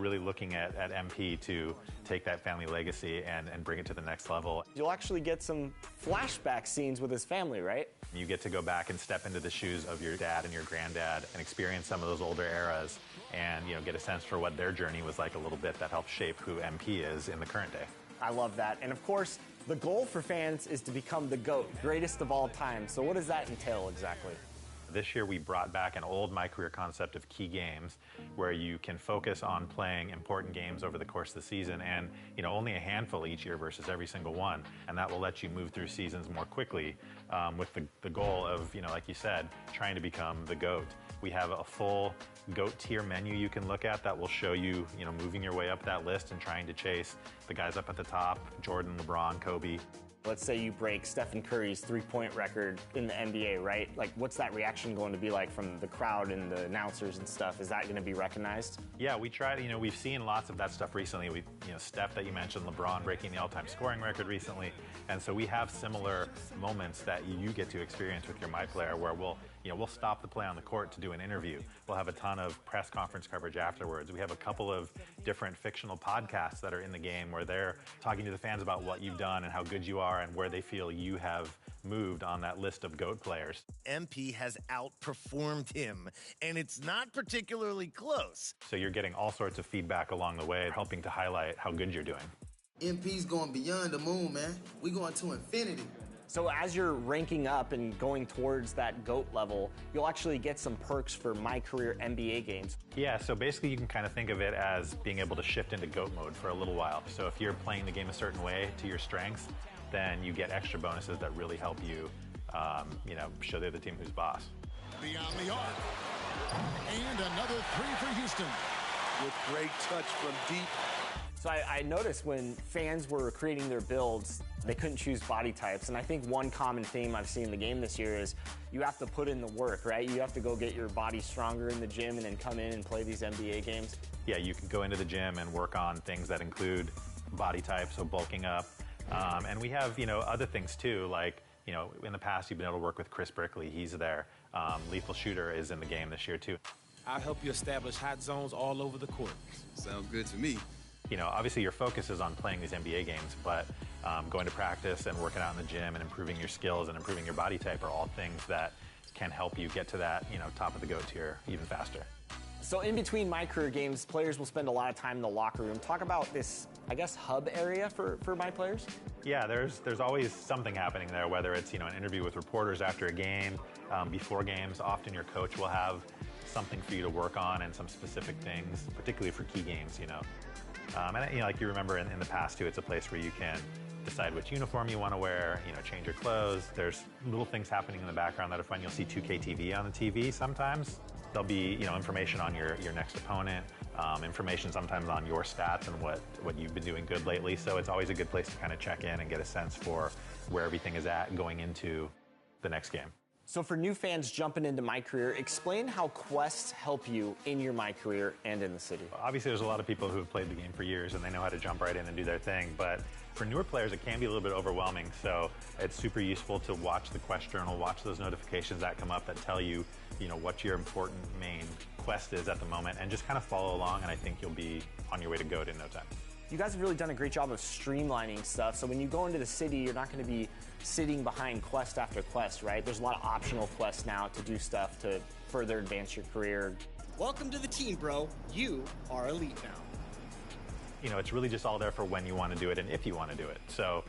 really looking at MP to take that family legacy and bring it to the next level. You'll actually get some flashback scenes with his family, right? You get to go back and step into the shoes of your dad and your granddad and experience some of those older eras and, get a sense for what their journey was like a little bit that helps shape who MP is in the current day. I love that. And of course, the goal for fans is to become the GOAT, greatest of all time. So what does that entail exactly? This year we brought back an old My Career concept of key games where you can focus on playing important games over the course of the season and only a handful each year versus every single one. And that will let you move through seasons more quickly with the goal of, like you said, trying to become the GOAT. We have a full GOAT tier menu you can look at that will show you, moving your way up that list and trying to chase the guys up at the top, Jordan, LeBron, Kobe. Let's say you break Stephen Curry's three-point record in the NBA, right? Like, what's that reaction going to be like from the crowd and the announcers and stuff? Is that going to be recognized? Yeah, we tried. We've seen lots of that stuff recently. Steph that you mentioned, LeBron breaking the all-time scoring record recently, and so we have similar moments that you get to experience with your My Player, where we'll stop the play on the court to do an interview. We'll have a ton of press conference coverage afterwards. We have a couple of different fictional podcasts that are in the game where they're talking to the fans about what you've done and how good you are and where they feel you have moved on that list of GOAT players. MP has outperformed him, and it's not particularly close. So you're getting all sorts of feedback along the way, helping to highlight how good you're doing. MP's going beyond the moon, man. We're going to infinity. So as you're ranking up and going towards that GOAT level, you'll actually get some perks for My Career NBA games. Yeah, so basically you can kind of think of it as being able to shift into GOAT mode for a little while. So if you're playing the game a certain way to your strengths, then you get extra bonuses that really help you, show they're the team who's boss. Beyond the arc. And another three for Houston. With great touch from deep. So I noticed when fans were creating their builds, they couldn't choose body types. And I think one common theme I've seen in the game this year is you have to put in the work, right? You have to go get your body stronger in the gym and then come in and play these NBA games. Yeah, you can go into the gym and work on things that include body types, so bulking up. And we have, other things too, like, in the past you've been able to work with Chris Brickley. He's there. Lethal Shooter is in the game this year too. I'll help you establish hot zones all over the court. Sounds good to me. Obviously your focus is on playing these NBA games, but going to practice and working out in the gym and improving your skills and improving your body type are all things that can help you get to that, top of the GOAT tier even faster. So in between My Career games, players will spend a lot of time in the locker room. Talk about this, I guess, hub area for My Players. Yeah, there's always something happening there, whether it's, an interview with reporters after a game, before games. Often your coach will have something for you to work on and some specific things, particularly for key games, And like you remember in the past too, it's a place where you can decide which uniform you want to wear, change your clothes. There's little things happening in the background that are fun. You'll see 2K TV on the TV sometimes. There'll be, information on your next opponent, information sometimes on your stats and what you've been doing good lately. So it's always a good place to kind of check in and get a sense for where everything is at going into the next game. So for new fans jumping into My Career, explain how quests help you in your My Career and in the city. Obviously, there's a lot of people who have played the game for years and they know how to jump right in and do their thing, but for newer players, it can be a little bit overwhelming. So it's super useful to watch the quest journal, watch those notifications that come up that tell you, what your important main quest is at the moment, and just kind of follow along, and I think you'll be on your way to GOAT in no time. You guys have really done a great job of streamlining stuff. So when you go into the city, you're not going to be sitting behind quest after quest, right? There's a lot of optional quests now to do stuff to further advance your career. Welcome to the team, bro. You are elite now. It's really just all there for when you want to do it and if you want to do it. So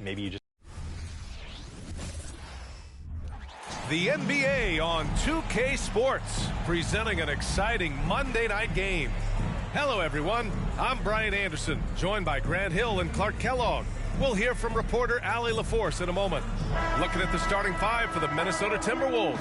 maybe you just... The NBA on 2K Sports, presenting an exciting Monday night game. Hello, everyone. I'm Brian Anderson, joined by Grant Hill and Clark Kellogg. We'll hear from reporter Allie LaForce in a moment. Looking at the starting five for the Minnesota Timberwolves.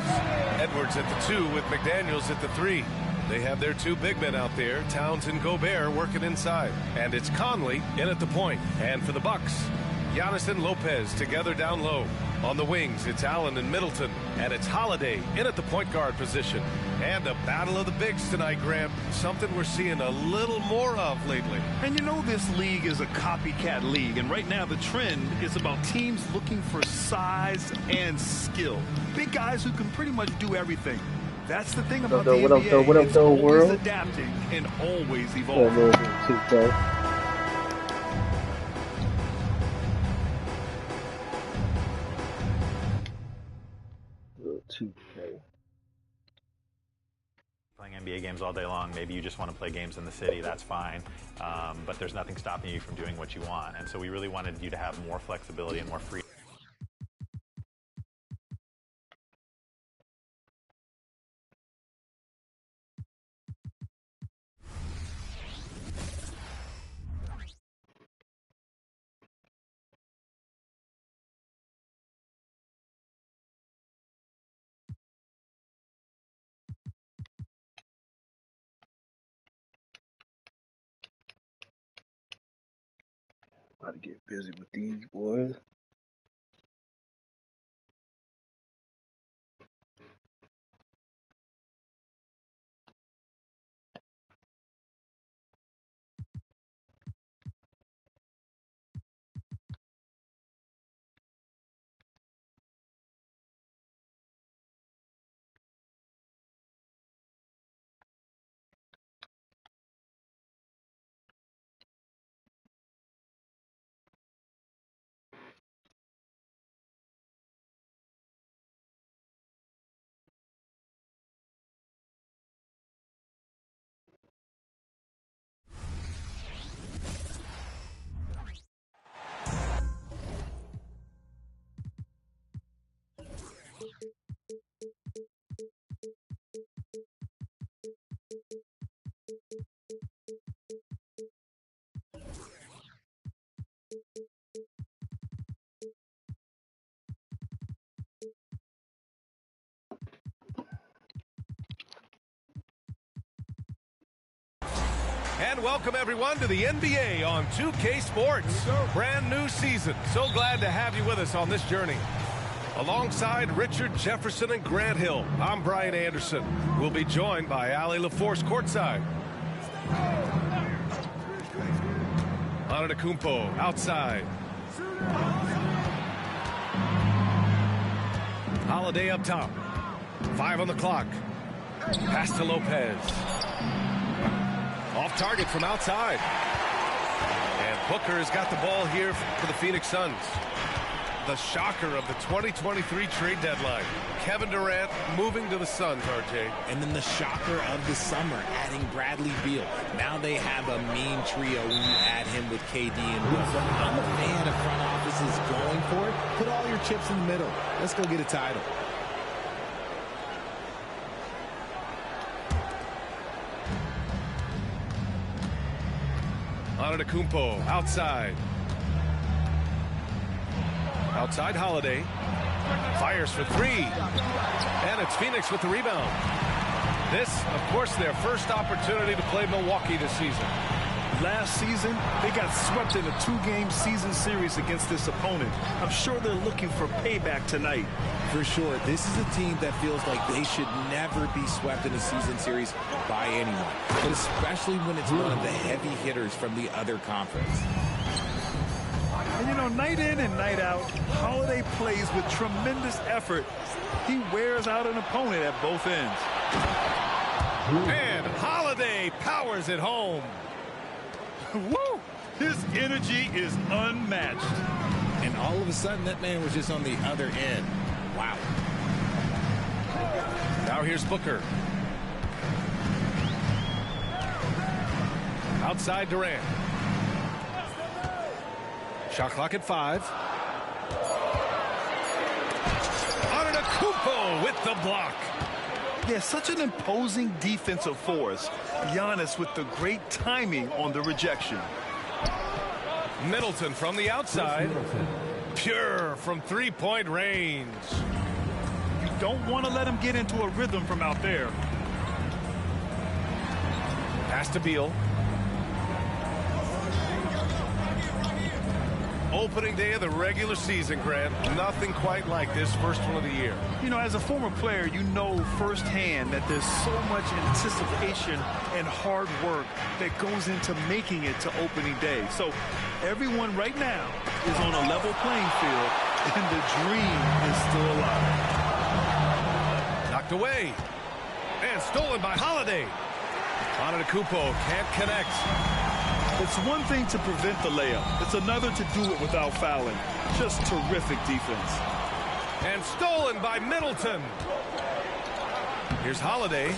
Edwards at the 2 with McDaniels at the 3. They have their two big men out there, Towns and Gobert, working inside. And it's Conley in at the point. And for the Bucks, Giannis and Lopez together down low. On the wings, it's Allen and Middleton. And it's Holiday in at the point guard position. And a battle of the bigs tonight, Graham. Something we're seeing a little more of lately. And this league is a copycat league. And right now the trend is about teams looking for size and skill. Big guys who can pretty much do everything. That's the thing about the What up, NBA. though? What up, It's though, always world? adapting and always Yeah, evolving. little 2K. Little 2K. Playing NBA games all day long, maybe you just want to play games in the city, that's fine. But there's nothing stopping you from doing what you want. And so we really wanted you to have more flexibility and more freedom. About to get busy with these boys. And welcome everyone to the NBA on 2K Sports. Brand new season. So glad to have you with us on this journey. Alongside Richard Jefferson and Grant Hill, I'm Brian Anderson. We'll be joined by Ali LaForce courtside. Antetokounmpo outside. Holiday up top. 5 on the clock. Pass to Lopez. Off target from outside. And Booker's got the ball here for the Phoenix Suns. The shocker of the 2023 trade deadline. Kevin Durant moving to the Suns, RJ. And then the shocker of the summer, adding Bradley Beal. Now they have a mean trio when you add him with KD and Will. So I'm a fan of front offices going for it. Put all your chips in the middle. Let's go get a title. Antetokounmpo outside. Outside Holiday. Fires for 3. And it's Phoenix with the rebound. This, of course, their first opportunity to play Milwaukee this season. Last season, they got swept in a 2-game season series against this opponent. I'm sure they're looking for payback tonight. For sure, this is a team that feels like they should never be swept in a season series by anyone, but especially when it's one of the heavy hitters from the other conference. And, you know, night in and night out, Holiday plays with tremendous effort. He wears out an opponent at both ends. And Holiday powers it home. Woo! His energy is unmatched. And all of a sudden, that man was just on the other end. Wow. Now here's Booker. Outside Durant. Shot clock at 5. Antetokounmpo with the block. Yeah, such an imposing defensive force. Giannis with the great timing on the rejection. Middleton from the outside. Pure from three-point range. You don't want to let him get into a rhythm from out there. Pass to Beal. Opening day of the regular season, Grant. Nothing quite like this first one of the year. You know, as a former player, you know firsthand that there's so much anticipation and hard work that goes into making it to opening day. So everyone right now is on a level playing field, and the dream is still alive. Knocked away. And stolen by Holiday. Antetokounmpo can't connect. It's one thing to prevent the layup. It's another to do it without fouling. Just terrific defense. And stolen by Middleton. Here's Holiday.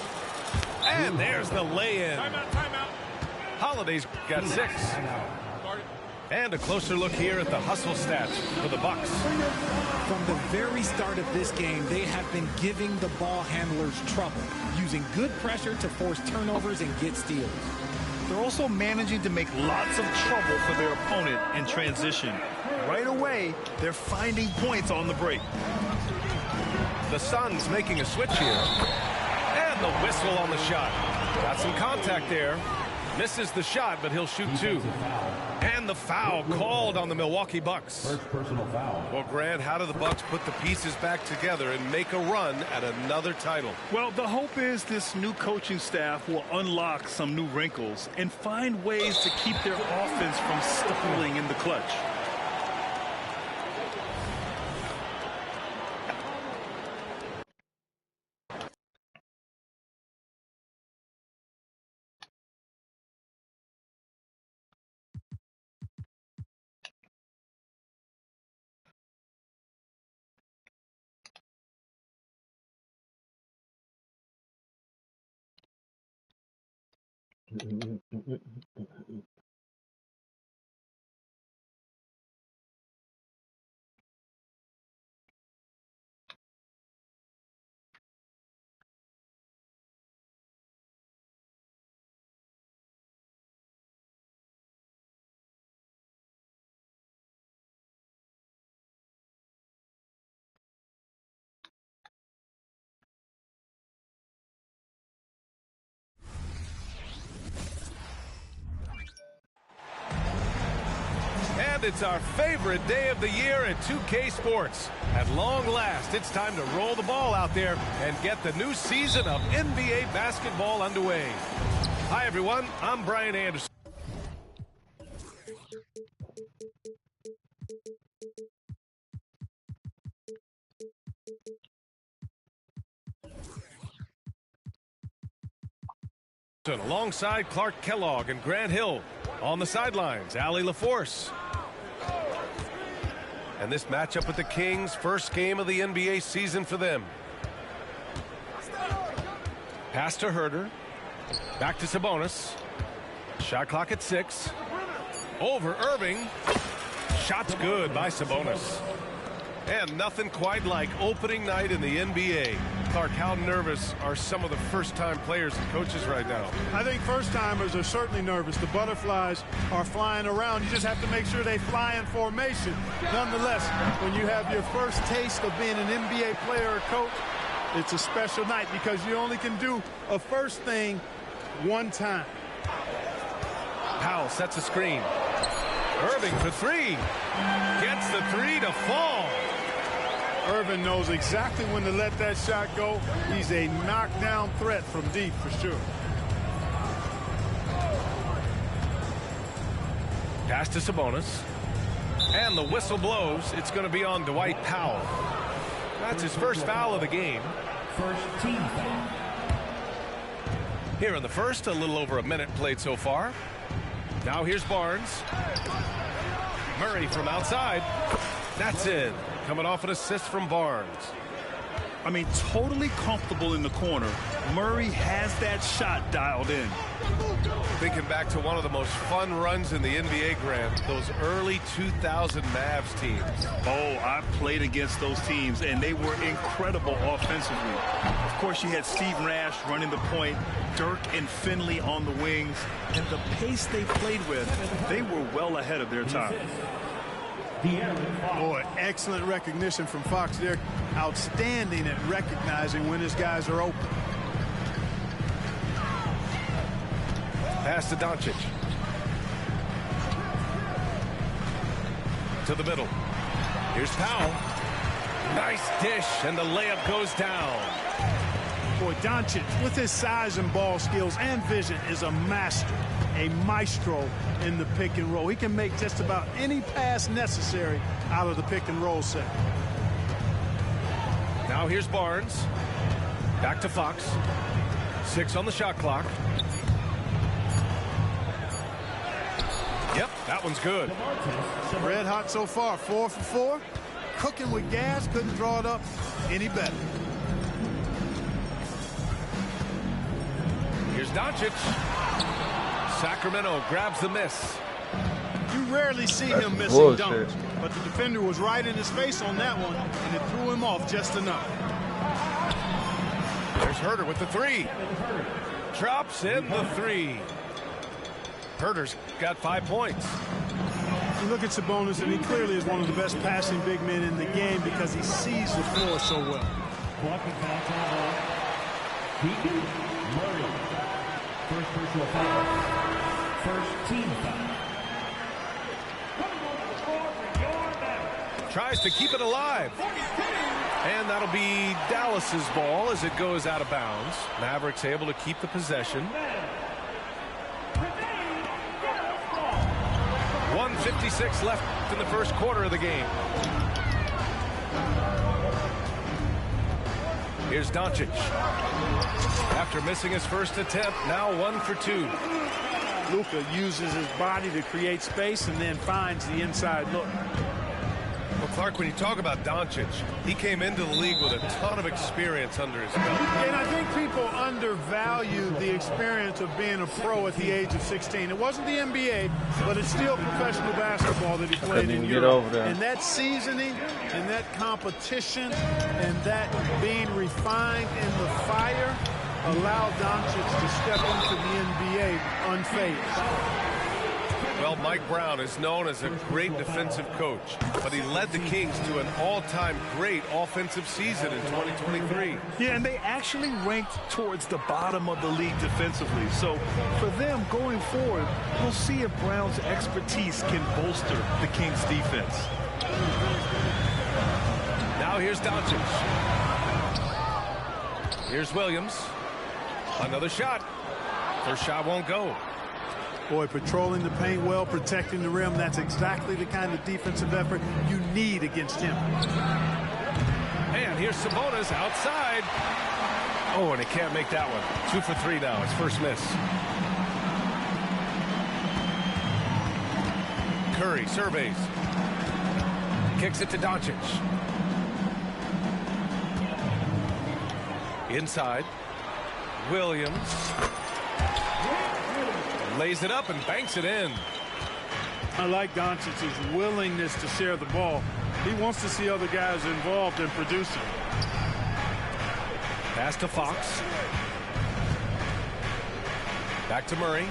And there's the lay-in. Timeout. Holiday's got 6. And a closer look here at the hustle stats for the Bucks. From the very start of this game, they have been giving the ball handlers trouble, using good pressure to force turnovers and get steals. They're also managing to make lots of trouble for their opponent in transition. Right away, they're finding points on the break. The Suns making a switch here. And the whistle on the shot. Got some contact there. Misses the shot, but he'll shoot 2. And the foul called on the Milwaukee Bucks. First personal foul. Well, Grant, how do the Bucks put the pieces back together and make a run at another title? Well, the hope is this new coaching staff will unlock some new wrinkles and find ways to keep their offense from stumbling in the clutch. And it's our favorite day of the year at 2K Sports. At long last, it's time to roll the ball out there and get the new season of NBA basketball underway. Hi, everyone. I'm Brian Anderson. Alongside Clark Kellogg and Grant Hill. On the sidelines, Allie LaForce. And this matchup with the Kings, first game of the NBA season for them. Pass to Herter. Back to Sabonis. Shot clock at 6. Over Irving. Shot's good by Sabonis. And nothing quite like opening night in the NBA. Clark, how nervous are some of the first-time players and coaches right now? I think first-timers are certainly nervous. The butterflies are flying around. You just have to make sure they fly in formation. Nonetheless, when you have your first taste of being an NBA player or coach, it's a special night because you only can do a first thing one time. Powell sets a screen. Irving for 3. Gets the 3 to fall. Irvin knows exactly when to let that shot go. He's a knockdown threat from deep for sure. Pass to Sabonis. And the whistle blows. It's going to be on Dwight Powell. That's his first foul of the game. First team foul. Here in the first, a little over a minute played so far. Now here's Barnes. Murray from outside. That's in. Coming off an assist from Barnes. I mean, totally comfortable in the corner. Murray has that shot dialed in. Thinking back to one of the most fun runs in the NBA, Grant, those early 2000 Mavs teams. Oh, I played against those teams, and they were incredible offensively. Of course, you had Steve Nash running the point, Dirk and Finley on the wings, and the pace they played with, they were well ahead of their time. Boy, excellent recognition from Fox there. Outstanding at recognizing when his guys are open. Pass to Doncic. To the middle. Here's Powell. Nice dish, and the layup goes down. Boy, Doncic, with his size and ball skills and vision, is a master, a maestro in the pick and roll. He can make just about any pass necessary out of the pick and roll set. Now here's Barnes. Back to Fox. 6 on the shot clock. Yep, that one's good. Red hot so far, 4 for 4. Cooking with gas, couldn't draw it up any better. Here's Doncic. Sacramento grabs the miss. You rarely see him missing dunks, but the defender was right in his face on that one, and it threw him off just enough. There's Herter with the 3. Drops in the 3. Herter's got 5 points. You look at Sabonis, and he clearly is one of the best passing big men in the game because he sees the floor so well. Blocking foul time. Keegan Murray. First personal foul. First team foul. Tries to keep it alive. And that'll be Dallas's ball as it goes out of bounds. Mavericks able to keep the possession. 1:56 left in the first quarter of the game. Here's Doncic. After missing his first attempt, now 1 for 2. Luka uses his body to create space and then finds the inside look. Well, Clark, when you talk about Doncic, he came into the league with a ton of experience under his belt. And I think people undervalue the experience of being a pro at the age of 16. It wasn't the NBA, but it's still professional basketball that he played in Europe. And that seasoning and that competition and that being refined in the fire allowed Doncic to step into the NBA unfazed. Well, Mike Brown is known as a great defensive coach, but he led the Kings to an all-time great offensive season in 2023. Yeah, and they actually ranked towards the bottom of the league defensively. So for them going forward, we'll see if Brown's expertise can bolster the Kings' defense. Now here's Doncic. Here's Williams. Another shot. First shot won't go. Boy, patrolling the paint well, protecting the rim. That's exactly the kind of defensive effort you need against him. And here's Sabonis outside. Oh, and he can't make that one. 2 for 3 now. His first miss. Curry surveys. Kicks it to Doncic. Inside. Williams. Lays it up and banks it in. I like Doncic's willingness to share the ball. He wants to see other guys involved in producing. Pass to Fox. Back to Murray.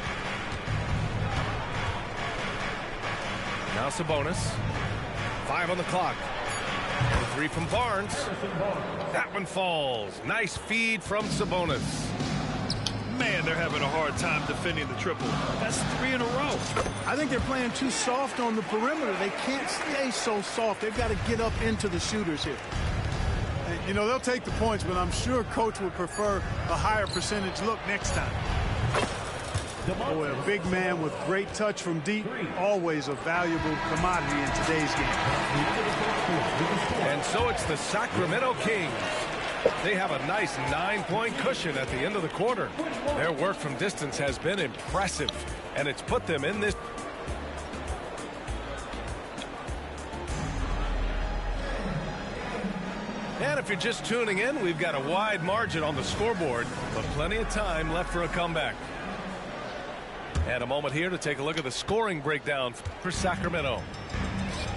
Now Sabonis. 5 on the clock. And 3 from Barnes. That one falls. Nice feed from Sabonis. Man, they're having a hard time defending the triple. That's 3 in a row. I think they're playing too soft on the perimeter. They can't stay so soft. They've got to get up into the shooters here. And, you know, they'll take the points, but I'm sure coach would prefer a higher percentage look next time. Boy, a big man with great touch from deep, always a valuable commodity in today's game. And so it's the Sacramento Kings. They have a nice 9-point cushion at the end of the quarter. Their work from distance has been impressive, and it's put them in this. And if you're just tuning in, we've got a wide margin on the scoreboard, but plenty of time left for a comeback. And a moment here to take a look at the scoring breakdown for Sacramento.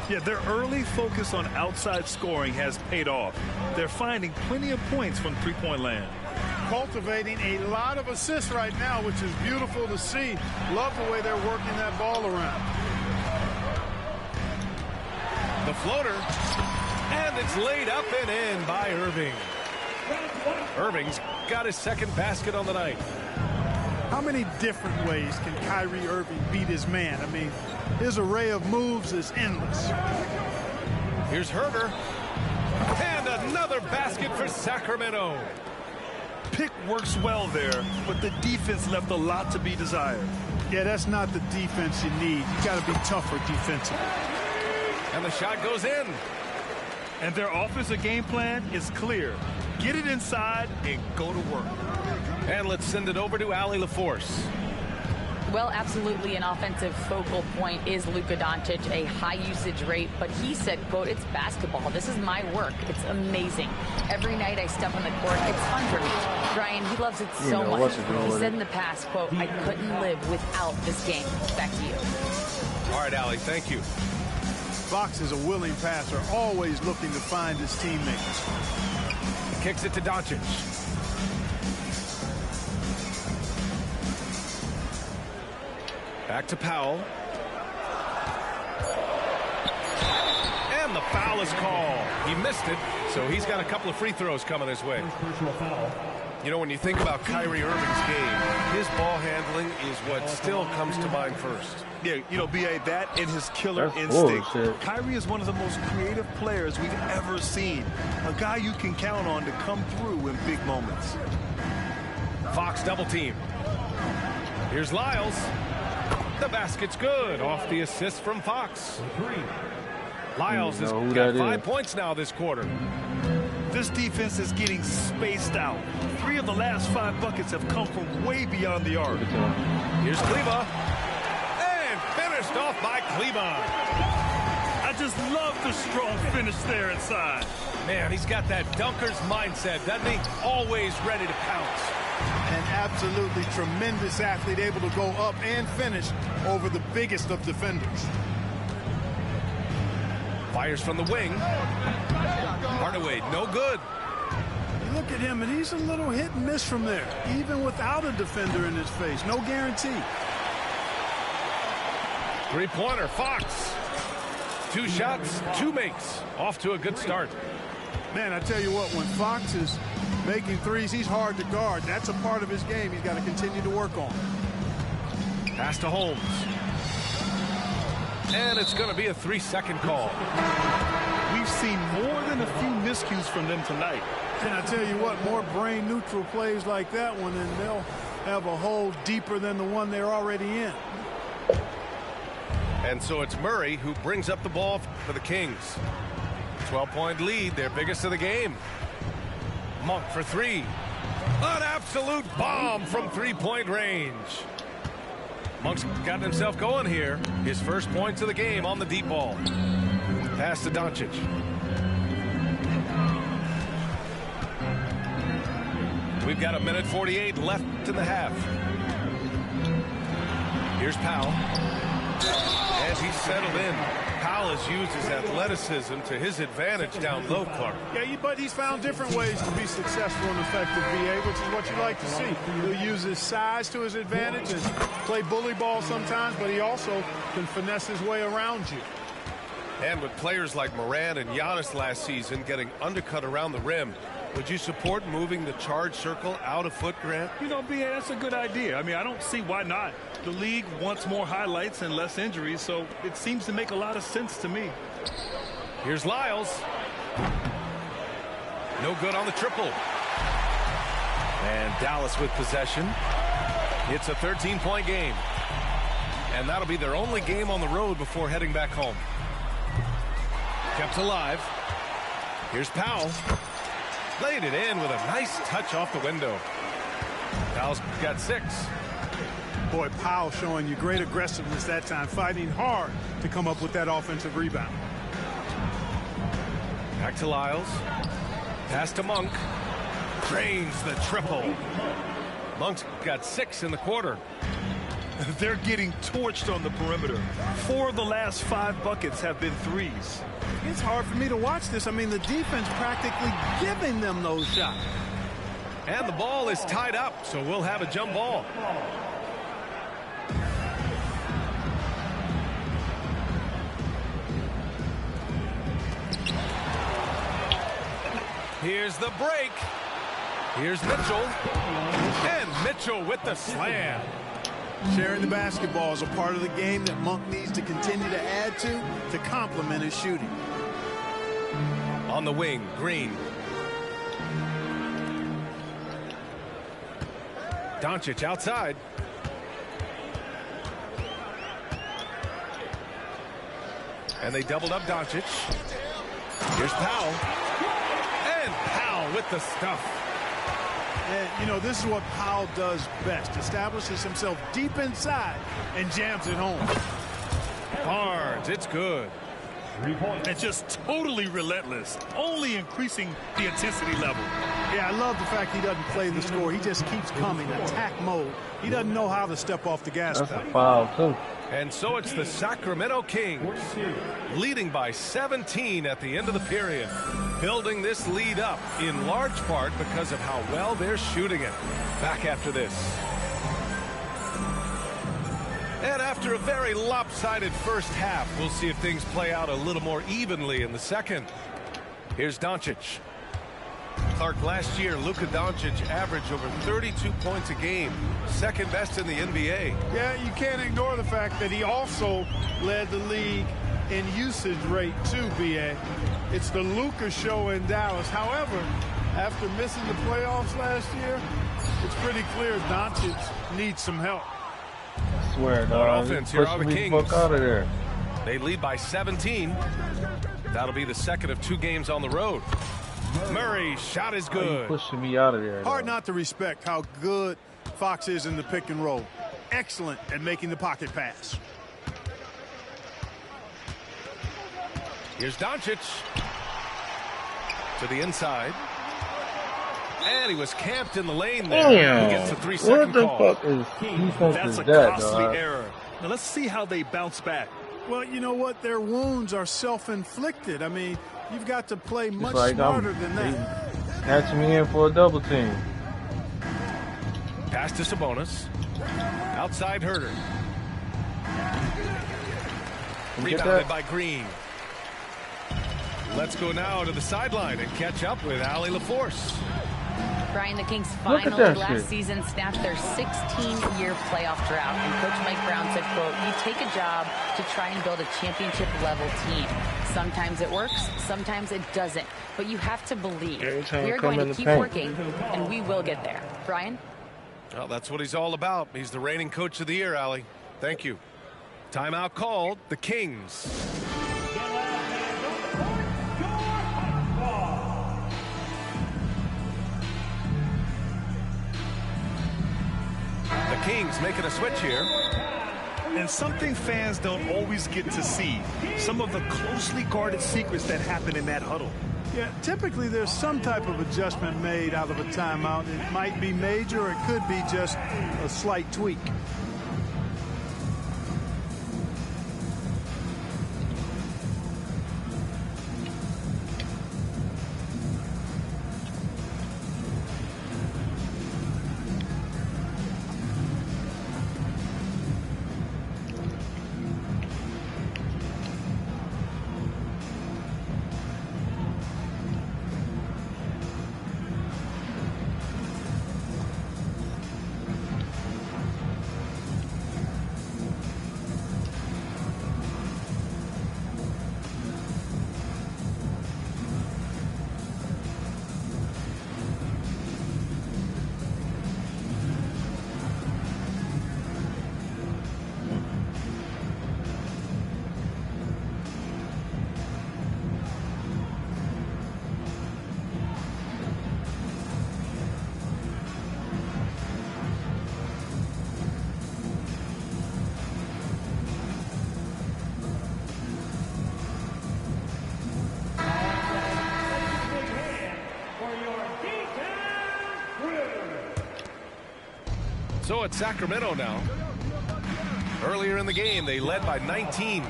Yeah, their early focus on outside scoring has paid off. They're finding plenty of points from three-point land. Cultivating a lot of assists right now, which is beautiful to see. Love the way they're working that ball around. The floater, and it's laid up and in by Irving. Irving's got his second basket on the night. How many different ways can Kyrie Irving beat his man? I mean, his array of moves is endless. Here's Herter. And another basket for Sacramento. Pick works well there, but the defense left a lot to be desired. Yeah, that's not the defense you need. You got to be tougher defensively. And the shot goes in. And their offensive game plan is clear. Get it inside and go to work. And let's send it over to Allie LaForce. Well, absolutely an offensive focal point is Luka Doncic, a high usage rate, but he said, quote, it's basketball. This is my work. It's amazing. Every night I step on the court, it's fun for me. Brian, he loves it so much. He said in the past, quote, I couldn't live without this game. Back to you. All right, Allie, thank you. Fox is a willing passer, always looking to find his teammates. Kicks it to Doncic. Back to Powell. And the foul is called. He missed it, so he's got a couple of free throws coming his way. You know, when you think about Kyrie Irving's game, his ball handling is what still comes to mind first. Yeah, you know, B.A., that and his killer instinct. Kyrie is one of the most creative players we've ever seen. A guy you can count on to come through in big moments. Fox double team. Here's Lyles. The basket's good off the assist from Fox. Lyles has got 5 points now this quarter. This defense is getting spaced out. 3 of the last 5 buckets have come from way beyond the arc. Here's Kleba. And finished off by Kleba. I just love the strong finish there inside. Man, he's got that dunker's mindset, doesn't he? Always ready to pounce. An absolutely tremendous athlete, able to go up and finish over the biggest of defenders. Fires from the wing. Hardaway, no good. You look at him, and he's a little hit and miss from there, even without a defender in his face. No guarantee. Three-pointer, Fox. 2 shots, 2 makes. Off to a good start. Man, I tell you what, when Fox is making threes, he's hard to guard. That's a part of his game he's got to continue to work on. Pass to Holmes. And it's going to be a 3-second call. We've seen more than a few miscues from them tonight. And I tell you what, more brain-neutral plays like that one, and they'll have a hole deeper than the one they're already in. And so it's Murray who brings up the ball for the Kings. 12-point lead, their biggest of the game. Monk for 3. An absolute bomb from 3-point range. Monk's got himself going here. His first points of the game on the deep ball. Pass to Doncic. We've got 1:48 left in the half. Here's Powell. And he's settled in. Powell has used his athleticism to his advantage down low, Clark. Yeah, but he's found different ways to be successful and effective, BA, which is what you like to see. He'll use his size to his advantage and play bully ball sometimes, but he also can finesse his way around you. And with players like Morant and Giannis last season getting undercut around the rim, would you support moving the charge circle out a foot, Grant? You know, B.A., that's a good idea. I mean, I don't see why not. The league wants more highlights and less injuries, so it seems to make a lot of sense to me. Here's Lyles. No good on the triple. And Dallas with possession. It's a 13-point game. And that'll be their only game on the road before heading back home. Kept alive. Here's Powell. Laid it in with a nice touch off the window. Powell's got 6. Boy, Powell showing you great aggressiveness that time, fighting hard to come up with that offensive rebound. Back to Lyles. Pass to Monk. Drains the triple. Monk's got 6 in the quarter. They're getting torched on the perimeter. 4 of the last 5 buckets have been threes. It's hard for me to watch this. I mean, the defense practically giving them those shots. And the ball is tied up, so we'll have a jump ball. Here's the break. Here's Mitchell. And Mitchell with the slam. Sharing the basketball is a part of the game that Monk needs to continue to add to complement his shooting. On the wing, Green. Doncic outside. And they doubled up Doncic. Here's Powell. And Powell with the stuff. And, you know, this is what Powell does best. Establishes himself deep inside and jams it home. Barnes, it's good. And just totally relentless, only increasing the intensity level. Yeah, I love the fact he doesn't play the score. He just keeps coming, attack mode. He doesn't know how to step off the gas pedal. That's a foul, too. And so it's the Sacramento Kings leading by 17 at the end of the period, building this lead up in large part because of how well they're shooting it. Back after this. And after a very lopsided first half, we'll see if things play out a little more evenly in the second. Here's Doncic. Clark, last year, Luka Doncic averaged over 32 points a game, second best in the NBA. Yeah, you can't ignore the fact that he also led the league in usage rate too, B.A. It's the Luka show in Dallas. However, after missing the playoffs last year, it's pretty clear Doncic needs some help. I swear, More dog. offense here are the Kings. Fuck out of there. They lead by 17. That'll be the second of 2 games on the road. Murray shot is good. Pushing me out of there. Hard not to respect how good Fox is in the pick and roll. Excellent at making the pocket pass. Here's Doncic to the inside. And he was camped in the lane there. Damn. He gets a 3-second call. What the fuck is defense? That's is a that, costly dog? error. Now let's see how they bounce back. Well, you know what? Their wounds are self-inflicted. I mean, you've got to play much like smarter than that. Catching me in for a double team. Pass to Sabonis. Outside Herter. Rebounded by Green. Let's go now to the sideline and catch up with Allie LaForce. Brian, the Kings Look at finally that last shit. season snapped their 16-year playoff drought. And Coach Mike Brown said, quote, "You take a job to try and build a championship-level team. Sometimes it works, sometimes it doesn't. But you have to believe. Every time We I are come going in to the keep paint. working, and we will get there." Brian? Well, that's what he's all about. He's the reigning coach of the year, Allie. Thank you. Timeout called. The Kings. The Kings making a switch here. And something fans don't always get to see, some of the closely guarded secrets that happen in that huddle. Yeah, typically there's some type of adjustment made out of a timeout. It might be major, or it could be just a slight tweak. So it's Sacramento now. Earlier in the game, they led by 19.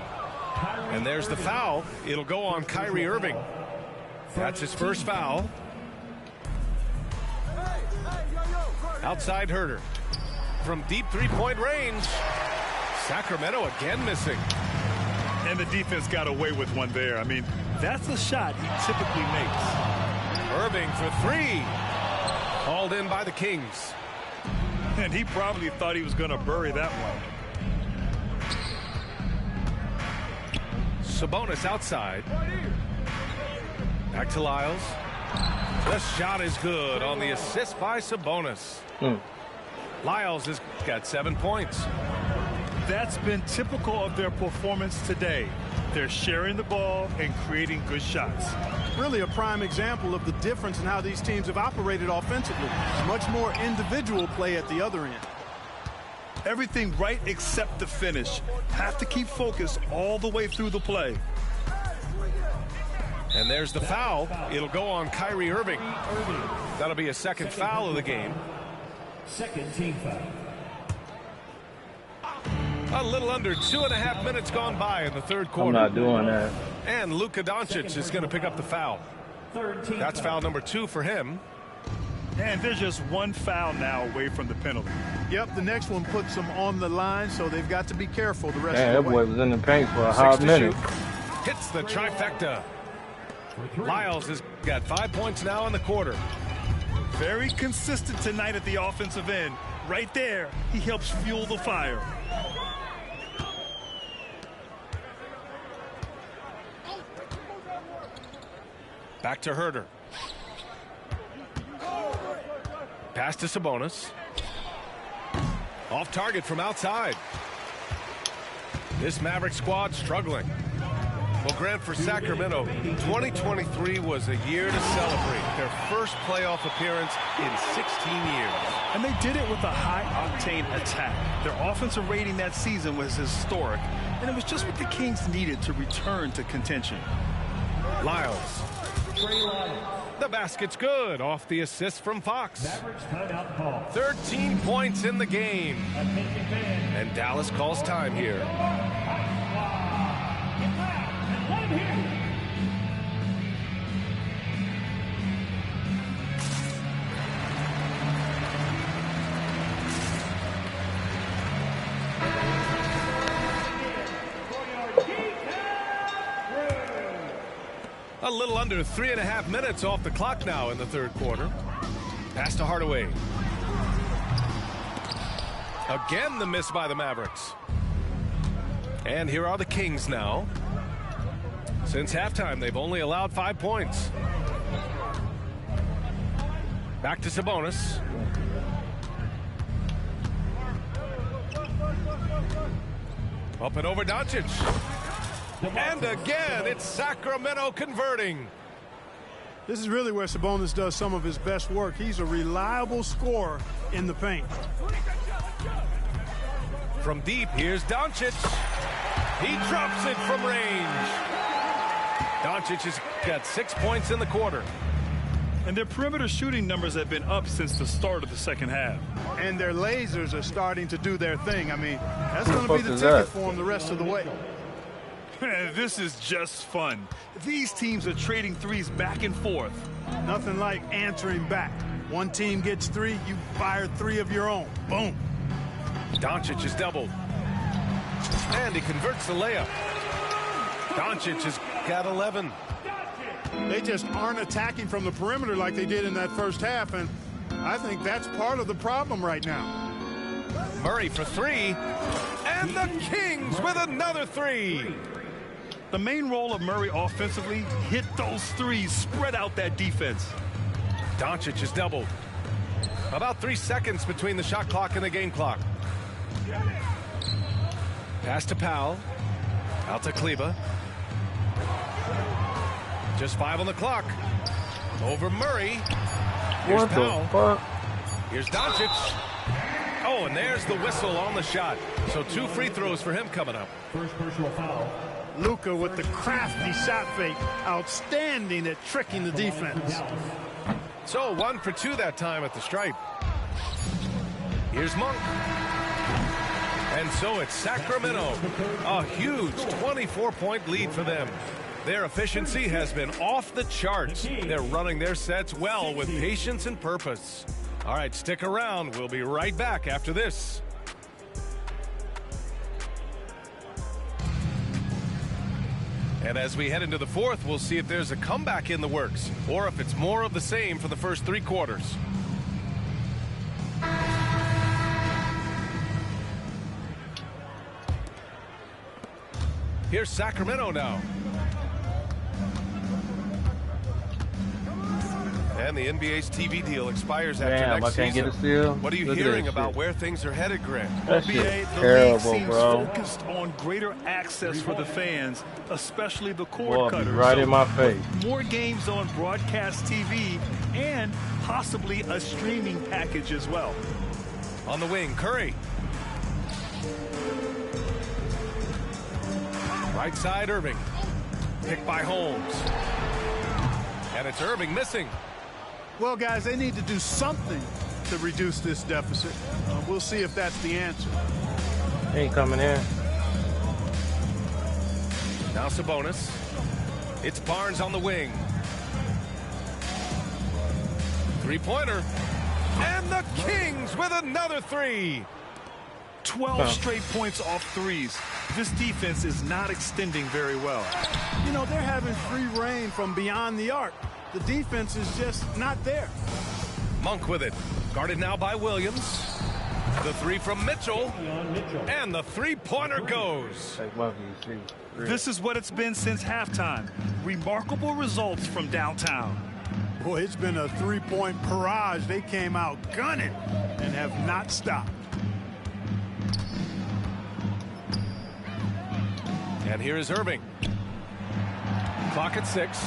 And there's the foul. It'll go on Kyrie Irving. That's his first foul. Outside Herter. From deep three-point range. Sacramento again missing. And the defense got away with one there. I mean, that's a shot he typically makes. Irving for 3. Called in by the Kings. And he probably thought he was going to bury that one. Sabonis outside. Back to Lyles. The shot is good on the assist by Sabonis. Lyles has got 7 points. That's been typical of their performance today. They're sharing the ball and creating good shots. really a prime example of the difference in how these teams have operated offensively. Much more individual play at the other end. Everything right except the finish. Have to keep focused all the way through the play. And there's the foul. It'll go on Kyrie Irving. That'll be a second foul of the game. Second team foul. A little under 2.5 minutes gone by in the third quarter. I'm not doing that. And Luka Doncic is going to pick up the foul. That's foul number 2 for him. And they're just one foul now away from the penalty. Yep, the next one puts them on the line, so they've got to be careful the rest of Man, the that way. boy was in the paint for a 6 hot to minute. shoot. Hits the trifecta. Lyles has got 5 points now in the quarter. Very consistent tonight at the offensive end. Right there, he helps fuel the fire. Back to Herter. Pass to Sabonis. Off target from outside. This Maverick squad struggling. Well, Grant, for Sacramento, 2023 was a year to celebrate their first playoff appearance in 16 years. And they did it with a high-octane attack. Their offensive rating that season was historic, and it was just what the Kings needed to return to contention. Lyles. The basket's good off the assist from Fox. 13 points in the game. And Dallas calls time here. A little under 3.5 minutes off the clock now in the third quarter. Pass to Hardaway. Again, the miss by the Mavericks. And here are the Kings now. Since halftime, they've only allowed 5 points. Back to Sabonis. Up and over Doncic. And again, it's Sacramento converting. This is really where Sabonis does some of his best work. He's a reliable scorer in the paint. From deep, here's Doncic. He drops it from range. Doncic has got 6 points in the quarter. And their perimeter shooting numbers have been up since the start of the second half. And their lasers are starting to do their thing. I mean, that's going to be the ticket for them the rest of the way. This is just fun. These teams are trading threes back and forth. Nothing like answering back. One team gets 3, you fire 3 of your own. Boom. Doncic is doubled. And he converts the layup. Doncic has got 11. They just aren't attacking from the perimeter like they did in that first half, and I think that's part of the problem right now. Murray for 3. And the Kings with another 3. The main role of Murray offensively, hit those threes, spread out that defense. Doncic is doubled. About 3 seconds between the shot clock and the game clock. Pass to Powell. Out to Kleba. Just 5 on the clock. Over Murray. Here's Powell. Here's Doncic. Oh, and there's the whistle on the shot. So 2 free throws for him coming up. First personal foul. Luka with the crafty shot fake. Outstanding at tricking the defense. So 1 for 2 that time at the stripe. Here's Monk. And so it's Sacramento. A huge 24-point lead for them. Their efficiency has been off the charts. They're running their sets well with patience and purpose. All right, stick around. We'll be right back after this. And as we head into the fourth, we'll see if there's a comeback in the works or if it's more of the same for the first 3 quarters. Here's Sacramento now. And the NBA's TV deal expires after Damn, next I can't season. get a steal. What are you Look at hearing that about shit. where things are headed, Grant? That shit's The terrible, league seems bro. focused on greater access for the fans, especially the cord Boy, cutters. right in my face. More games on broadcast TV and possibly a streaming package as well. On the wing, Curry. Right side, Irving. Picked by Holmes. And it's Irving missing. Well, guys, they need to do something to reduce this deficit. We'll see if that's the answer. He ain't coming in. Now Sabonis. It's Barnes on the wing. Three-pointer. And the Kings with another three. 12 straight points off threes. This defense is not extending very well. You know, they're having free reign from beyond the arc. The defense is just not there. Monk with it. Guarded now by Williams. The three from Mitchell. And the three-pointer goes. This is what it's been since halftime. Remarkable results from downtown. Boy, it's been a three-point barrage. They came out gunning and have not stopped. And here is Irving. Clock at 6.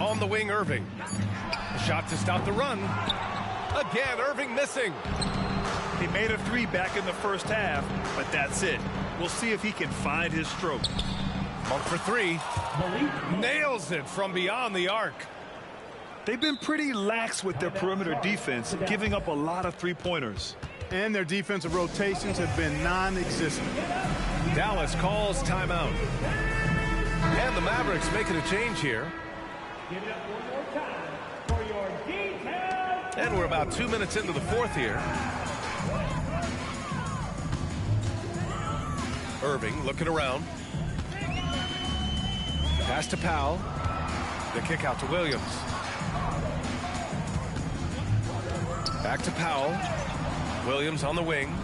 On the wing, Irving. A shot to stop the run. Again, Irving missing. He made a three back in the first half, but that's it. We'll see if he can find his stroke. Monk for three. Nails it from beyond the arc. They've been pretty lax with their perimeter defense, giving up a lot of three-pointers. And their defensive rotations have been non-existent. Dallas calls timeout. And the Mavericks making a change here. And we're about 2 minutes into the fourth here. Irving looking around. Pass to Powell. The kick out to Williams. Back to Powell. Williams on the wing.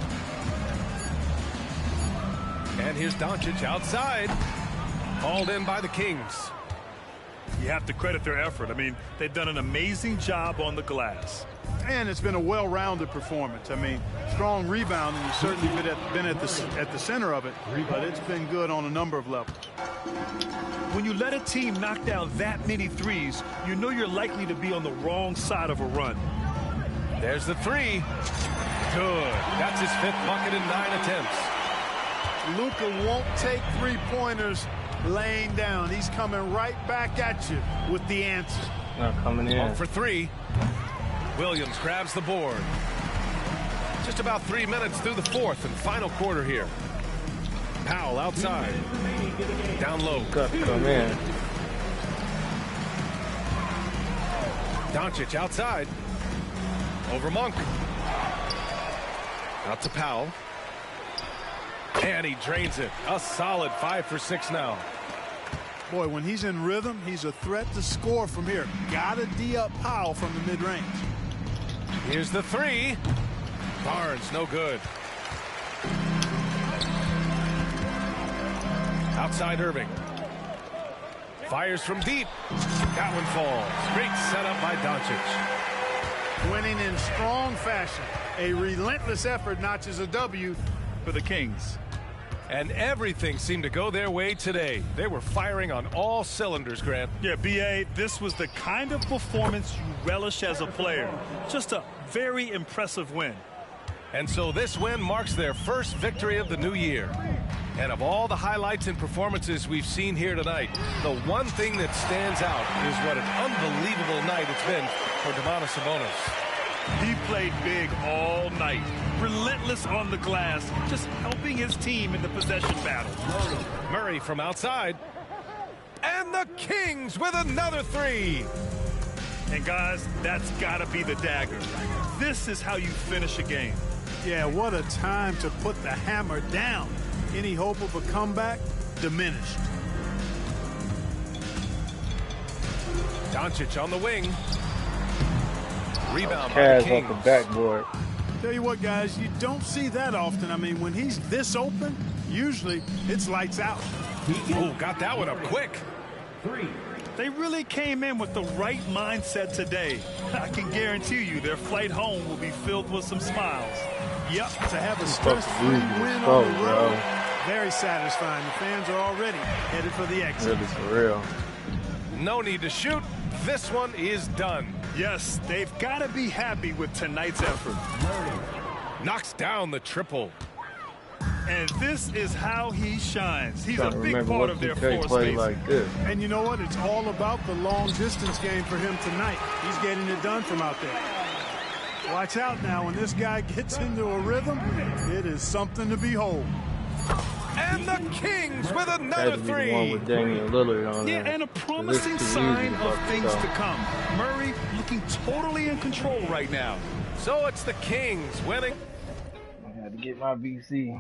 And here's Doncic outside. Hauled in by the Kings. You have to credit their effort. I mean, they've done an amazing job on the glass. And it's been a well-rounded performance. I mean, strong rebounding. You've certainly been at the center of it, but it's been good on a number of levels. When you let a team knock down that many threes, you know you're likely to be on the wrong side of a run. There's the three. Good. That's his 5th bucket in 9 attempts. Luka won't take three-pointers laying down. He's coming right back at you with the answer. Not coming in. Monk for three. Williams grabs the board. Just about 3 minutes through the fourth and final quarter here. Powell outside. Down low. Got to come in. Doncic outside. Over Monk. Out to Powell. And he drains it. A solid 5 for 6 now. Boy, when he's in rhythm, he's a threat to score from here. Gotta D-up Powell from the mid-range. Here's the three. Barnes, no good. Outside Irving. Fires from deep. That one falls. Great setup by Doncic. Winning in strong fashion. A relentless effort notches a W for the Kings. And everything seemed to go their way today. They were firing on all cylinders, Grant. Yeah, B.A., this was the kind of performance you relish as a player. Just a very impressive win. And so this win marks their first victory of the new year. And of all the highlights and performances we've seen here tonight, the one thing that stands out is what an unbelievable night it's been for Domantas Sabonis. He played big all night, relentless on the glass, just helping his team in the possession battle. Murray from outside. And the Kings with another three. And guys, that's got to be the dagger. This is how you finish a game. Yeah, what a time to put the hammer down. Any hope of a comeback diminished. Doncic on the wing. Rebound by Cavs the Kings. off the backboard. Tell you what, guys, you don't see that often. I mean, when he's this open, usually it's lights out. Oh, got that one up quick. They really came in with the right mindset today. I can guarantee you their flight home will be filled with some smiles. Yep, to have a stress-free win on the road, very satisfying. The fans are already headed for the exit. Really, for real. No need to shoot. This one is done. Yes, they've got to be happy with tonight's effort. Knocks down the triple. And this is how he shines. He's a big part of their floor space. Like this. And you know what? It's all about the long-distance game for him tonight. He's getting it done from out there. Watch out now. When this guy gets into a rhythm, it is something to behold. And the Kings with another three. One with Damian Lillard on yeah, and a promising sign of things to come. Murray looking totally in control right now. So it's the Kings winning. I had to get my VC.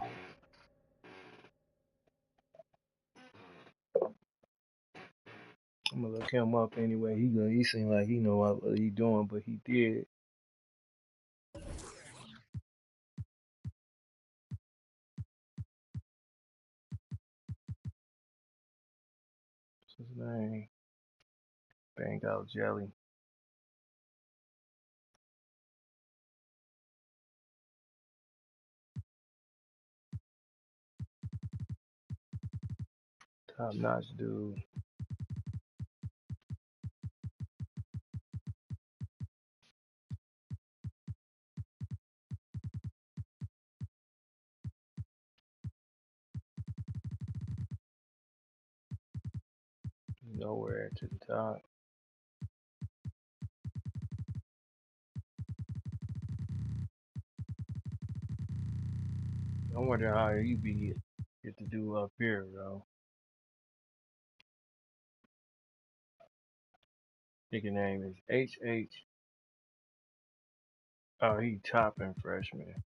I'm gonna look him up anyway. He seemed like he know what he doing, but he did. What's his name? Bang out Jelly. Top notch dude. Nowhere to the top. I wonder how you get to do up here, bro. I think his name is HH. Oh, he topping freshman.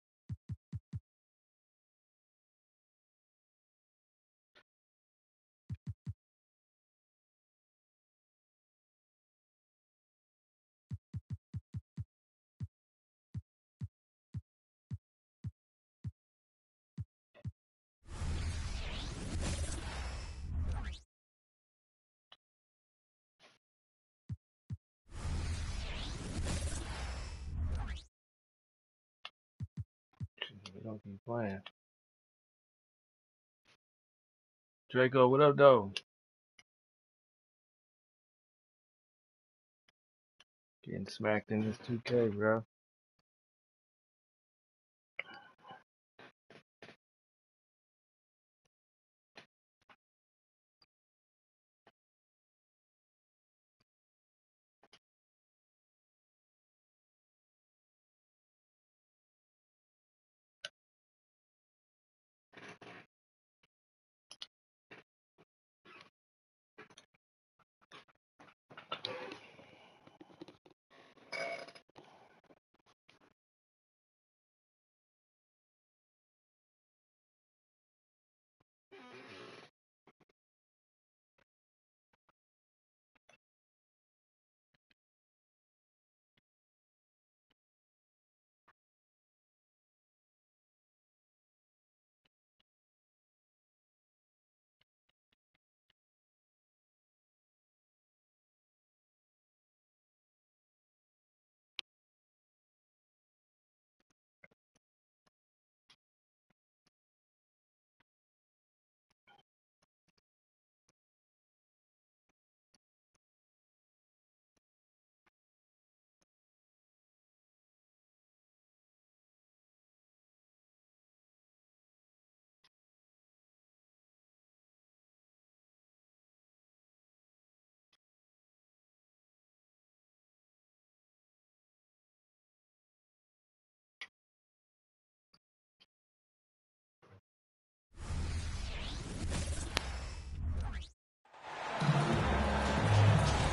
They don't keep playing. Draco, what up, though? Getting smacked in this 2K, bro.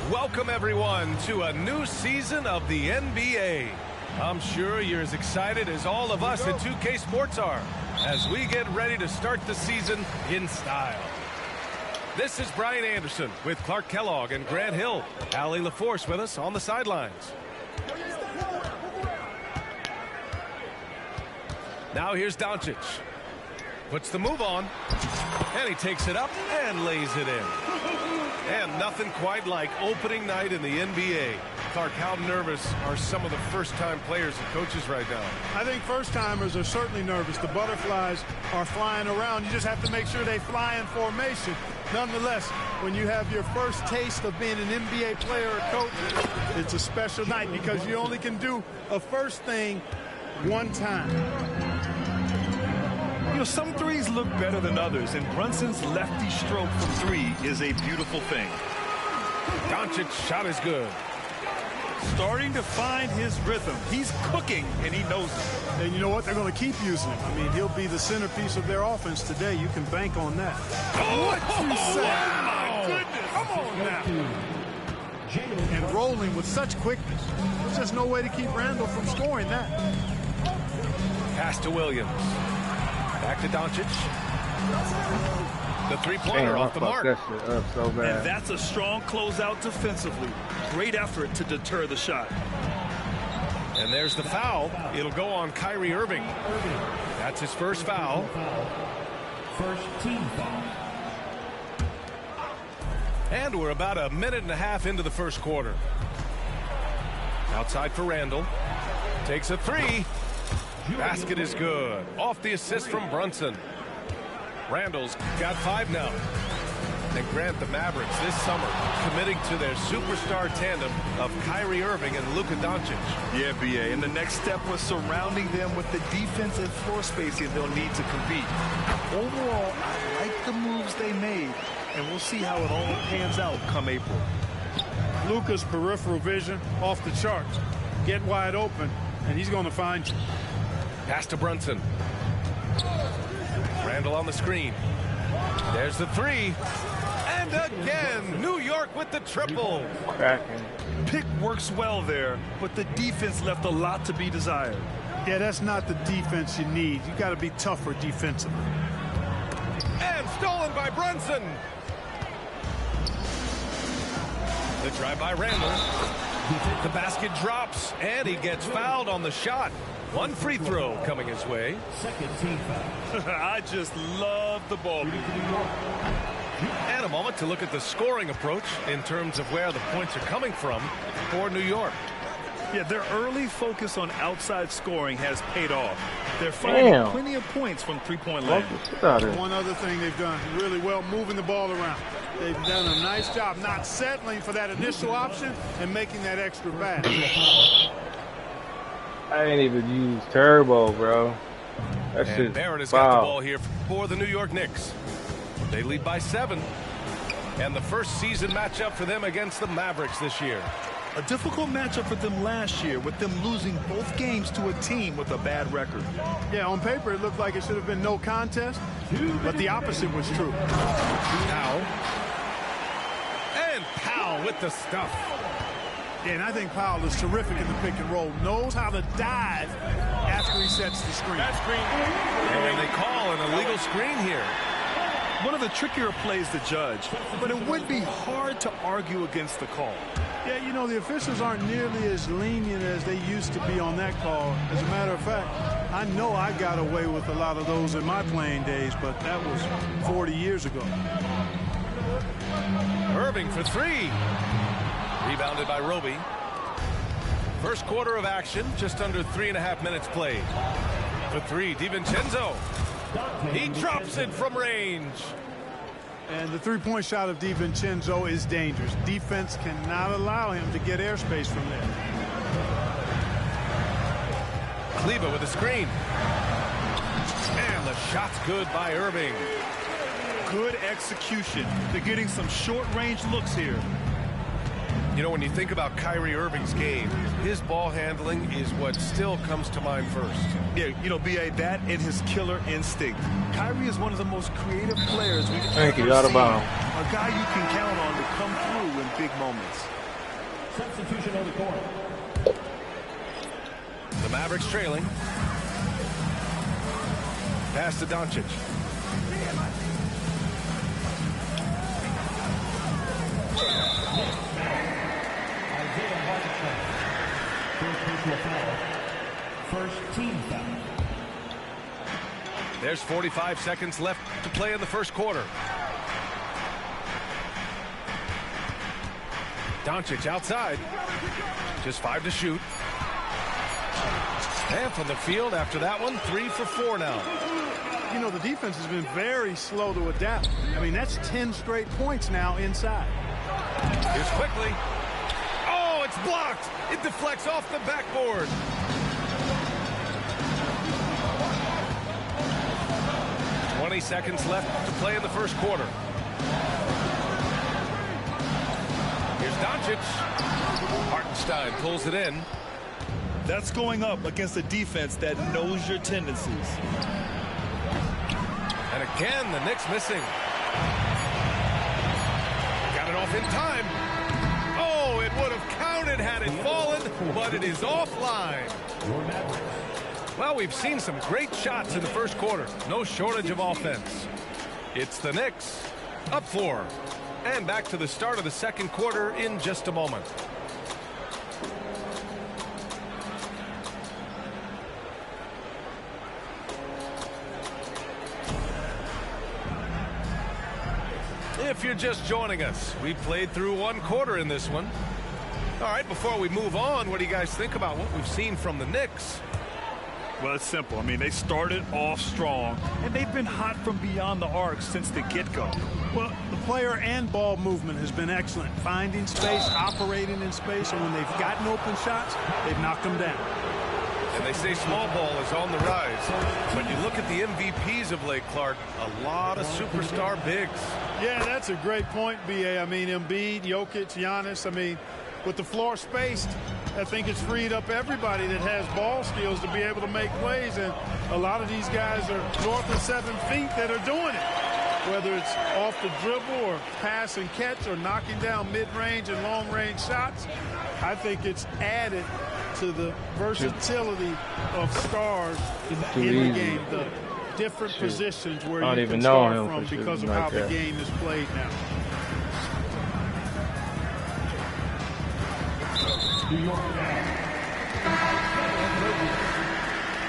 Welcome, everyone, to a new season of the NBA. I'm sure you're as excited as all of us at 2K Sports are as we get ready to start the season in style. This is Brian Anderson with Clark Kellogg and Grant Hill. Allie LaForce with us on the sidelines. Now here's Doncic. Puts the move on, and he takes it up and lays it in. And nothing quite like opening night in the NBA. Clark, how nervous are some of the first-time players and coaches right now? I think first-timers are certainly nervous. The butterflies are flying around. You just have to make sure they fly in formation. Nonetheless, when you have your first taste of being an NBA player or coach, it's a special night because you only can do a first thing one time. You know, some threes look better than others, and Brunson's lefty stroke from three is a beautiful thing. Doncic's shot is good. Starting to find his rhythm. He's cooking, and he knows it. And you know what? They're going to keep using him. I mean, he'll be the centerpiece of their offense today. You can bank on that. What you say? Oh, my goodness. Come on now. And rolling with such quickness. There's just no way to keep Randall from scoring that. Pass to Williams. Back to Doncic. The three-pointer off the mark. That shit up so bad. And that's a strong closeout defensively. Great effort to deter the shot. And there's the foul. It'll go on Kyrie Irving. That's his first foul. First team foul. And we're about a minute and a half into the first quarter. Outside for Randall. Takes a three. Basket is good. Off the assist from Brunson. Randall's got 5 now. And Grant, the Mavericks this summer committing to their superstar tandem of Kyrie Irving and Luka Doncic. Yeah, BA. And the next step was surrounding them with the defense and floor spacing they'll need to compete. Overall, I like the moves they made, and we'll see how it all pans out come April. Luka's peripheral vision off the charts. Get wide open, and he's going to find you. Pass to Brunson. Randall on the screen. There's the three. And again, New York with the triple. Cracking. Pick works well there, but the defense left a lot to be desired. Yeah, that's not the defense you need. You got to be tougher defensively. And stolen by Brunson. The drive by Randall. The basket drops, and he gets fouled on the shot. One free throw coming his way. Second team foul. I just love the ball. And a moment to look at the scoring approach in terms of where the points are coming from for New York. Yeah, their early focus on outside scoring has paid off. They're finding plenty of points from three-point land. One other thing they've done really well, moving the ball around. They've done a nice job not settling for that initial option and making that extra pass. I ain't even used turbo, bro. That shit. And Barrett has got the ball here for the New York Knicks. They lead by 7. And the first season matchup for them against the Mavericks this year. A difficult matchup for them last year, with them losing both games to a team with a bad record. Yeah, on paper it looked like it should have been no contest, but the opposite was true. Powell. And Powell with the stuff. Yeah, and I think Powell is terrific in the pick and roll. Knows how to dive after he sets the screen. That screen. And they call an illegal screen here. One of the trickier plays to judge, but it would be hard to argue against the call. Yeah, you know, the officials aren't nearly as lenient as they used to be on that call. As a matter of fact, I know I got away with a lot of those in my playing days, but that was 40 years ago. Irving for 3. Rebounded by Roby. First quarter of action, just under 3.5 minutes played. For 3, DiVincenzo. He drops it from range. And the three-point shot of DiVincenzo is dangerous. Defense cannot allow him to get airspace from there. Kleba with a screen. And the shot's good by Irving. Good execution. They're getting some short-range looks here. You know, when you think about Kyrie Irving's game, his ball handling is what still comes to mind first. Yeah, you know, B.A., that and his killer instinct. Kyrie is one of the most creative players we've ever seen. Out of bounds. A guy you can count on to come through in big moments. Substitution on the court. The Mavericks trailing. Pass to Doncic. First team foul. There's 45 seconds left to play in the first quarter. Doncic outside. Just 5 to shoot. And from the field after that one, 3 for 4 now. You know, the defense has been very slow to adapt. I mean, that's 10 straight points now inside. Here's quickly. Oh, it's blocked. It deflects off the backboard. Seconds left to play in the first quarter. Here's Doncic. Hartenstein pulls it in. That's going up against a defense that knows your tendencies. And again, the Knicks missing. Got it off in time. Oh, it would have counted had it fallen, but it is offline. Well, we've seen some great shots in the first quarter. No shortage of offense. It's the Knicks up 4. And back to the start of the second quarter in just a moment. If you're just joining us, we played through one quarter in this one. All right, before we move on, what do you guys think about what we've seen from the Knicks? Well, it's simple. I mean, they started off strong, and they've been hot from beyond the arc since the get-go. Well, the player and ball movement has been excellent. Finding space, operating in space, and when they've gotten open shots, they've knocked them down. And they say small ball is on the rise. But you look at the MVPs of late, Clark, a lot of superstar bigs. Yeah, that's a great point, B.A. I mean, Embiid, Jokic, Giannis, I mean, with the floor spaced, I think it's freed up everybody that has ball skills to be able to make plays, and a lot of these guys are north of 7 feet that are doing it, whether it's off the dribble or pass and catch or knocking down mid-range and long-range shots. I think it's added to the versatility of stars in the game, the different positions where you can start from because of how the game is played now. New York now.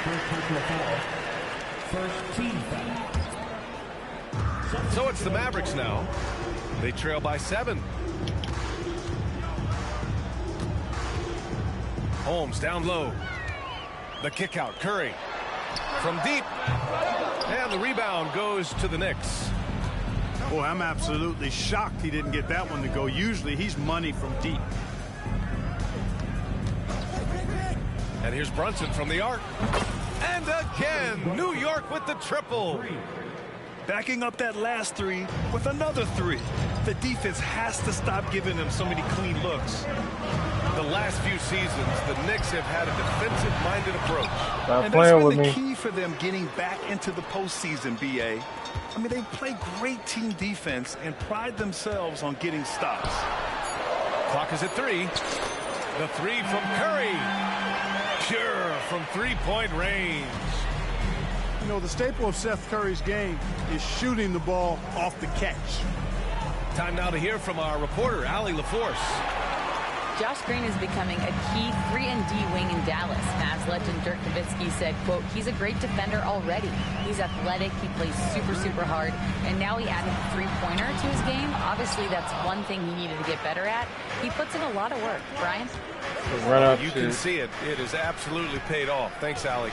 First personal foul. First team foul. So it's the Mavericks now. They trail by 7. Holmes down low. The kick out. Curry from deep. And the rebound goes to the Knicks. Boy, I'm absolutely shocked he didn't get that one to go. Usually he's money from deep. And here's Brunson from the arc. And again, New York with the triple. Backing up that last 3 with another 3. The defense has to stop giving them so many clean looks. The last few seasons, the Knicks have had a defensive-minded approach. And that's been the key for them getting back into the postseason, B.A. I mean, they play great team defense and pride themselves on getting stops. Clock is at 3. The 3 from Curry. Pure from three-point range. You know, the staple of Seth Curry's game is shooting the ball off the catch. Time now to hear from our reporter, Allie LaForce. Josh Green is becoming a key 3-and-D wing in Dallas. Mavs legend Dirk Nowitzki said, quote, he's a great defender already. He's athletic, he plays super, super hard, and now he added a three-pointer to his game. Obviously, that's one thing he needed to get better at. He puts in a lot of work. Brian? You can see it. It has absolutely paid off. Thanks, Allie.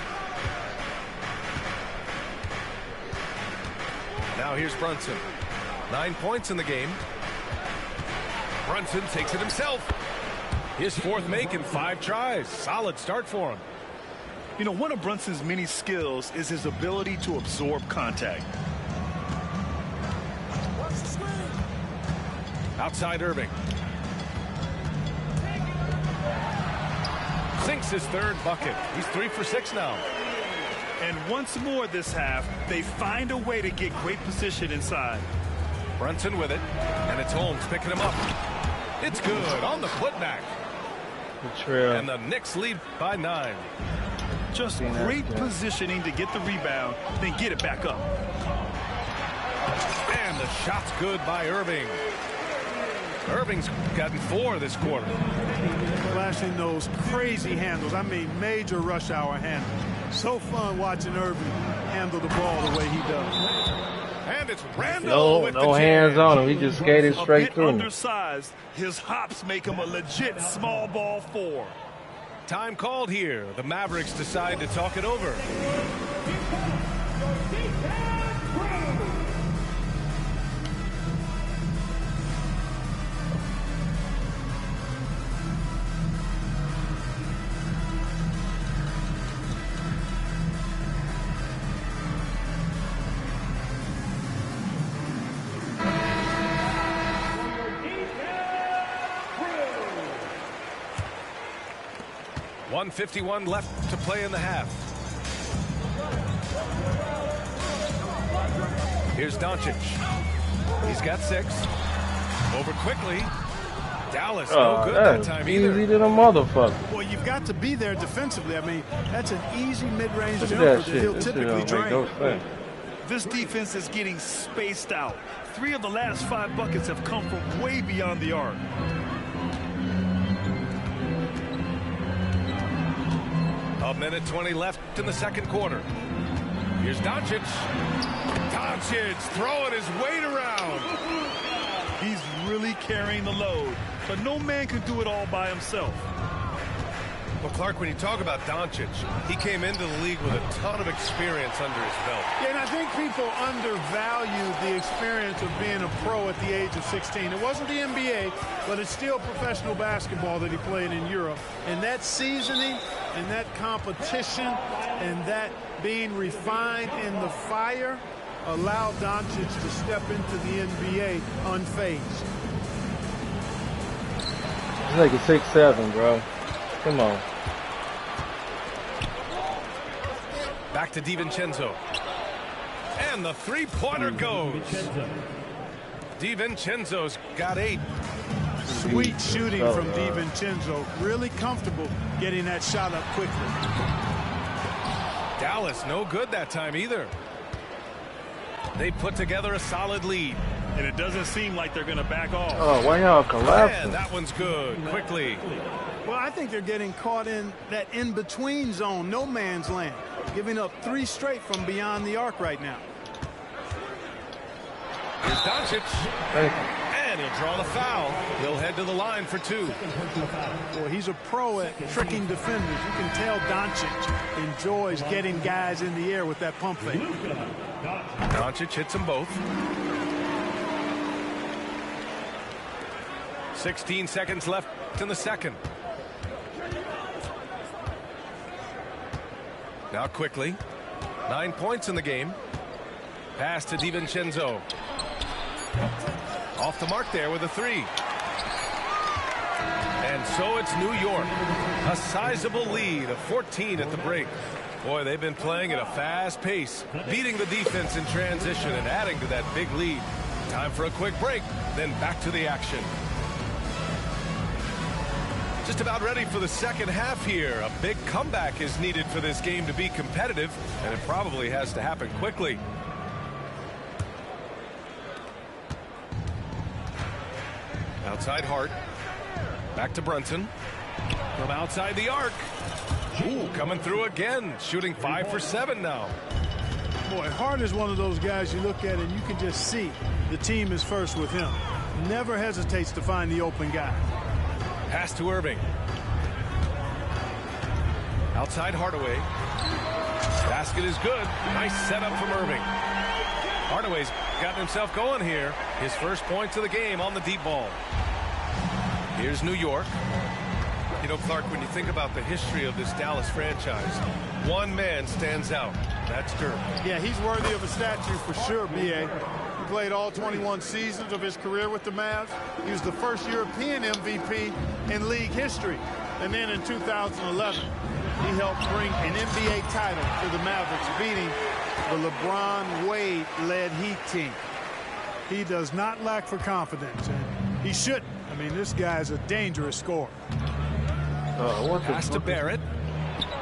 Now here's Brunson. 9 points in the game. Brunson takes it himself. His 4th make in 5 tries. Solid start for him. You know, one of Brunson's many skills is his ability to absorb contact. Outside Irving. Sinks his 3rd bucket. He's 3 for 6 now. And once more this half, they find a way to get great position inside. Brunson with it, and it's Holmes picking him up. It's good on the putback. And the Knicks lead by 9. Just great positioning to get the rebound, then get it back up. And the shot's good by Irving. Irving's gotten 4 this quarter. Flashing those crazy handles. I mean, major rush hour handles. So fun watching Irving handle the ball the way he does. And it's Randall with no the hands jam. on him. He just skated straight through him. Undersized. His hops make him a legit small ball 4. Time called here. The Mavericks decide to talk it over. .151 left to play in the half. Here's Doncic. He's got 6. Over quickly. Dallas, no good that time either. Easy to the motherfucker. Well, you've got to be there defensively. I mean, that's an easy mid-range Look at jumper that that he'll shit. typically This shit don't make no drain. sense. This defense is getting spaced out. 3 of the last 5 buckets have come from way beyond the arc. A minute 20 left in the second quarter. Here's Doncic. Doncic throwing his weight around. He's really carrying the load, but no man can do it all by himself. Well, Clark, when you talk about Doncic, he came into the league with a ton of experience under his belt. Yeah, and I think people undervalue the experience of being a pro at the age of 16. It wasn't the NBA, but it's still professional basketball that he played in Europe. And that seasoning and that competition and that being refined in the fire allowed Doncic to step into the NBA unfazed. He's like a 6'7", bro. Come on. Back to DiVincenzo. And the three-pointer goes. DiVincenzo's got 8. Sweet shooting from DiVincenzo. Really comfortable getting that shot up quickly. Dallas no good that time either. They put together a solid lead. And it doesn't seem like they're going to back off. Oh, why y'all collapsing? And that one's good. Quickly. Well, I think they're getting caught in that in-between zone, no man's land. Giving up 3 straight from beyond the arc right now. Here's Doncic. And he'll draw the foul. He'll head to the line for 2. Well, he's a pro at tricking defenders. You can tell Doncic enjoys getting guys in the air with that pump fake. Doncic hits them both. 16 seconds left in the second. Now quickly. 9 points in the game. Pass to DiVincenzo. Off the mark there with a 3. And so it's New York. A sizable lead of 14 at the break. Boy, they've been playing at a fast pace, beating the defense in transition and adding to that big lead. Time for a quick break, then back to the action. Just about ready for the second half here. A big comeback is needed for this game to be competitive, and it probably has to happen quickly. Outside Hart. Back to Brunson. From outside the arc. Ooh, coming through again. Shooting 5 for 7 now. Boy, Hart is one of those guys you look at and you can just see the team is first with him. Never hesitates to find the open guy. Pass to Irving. Outside Hardaway. Basket is good. Nice setup from Irving. Hardaway's gotten himself going here. His first points of the game on the deep ball. Here's New York. You know, Clark, when you think about the history of this Dallas franchise, one man stands out. That's Dirk. Yeah, he's worthy of a statue for sure, B.A. He played all 21 seasons of his career with the Mavs. He was the first European MVP in league history. And then in 2011, he helped bring an NBA title to the Mavericks, beating the LeBron Wade-led Heat team. He does not lack for confidence, and he shouldn't. I mean, this guy's a dangerous scorer. Pass to Barrett.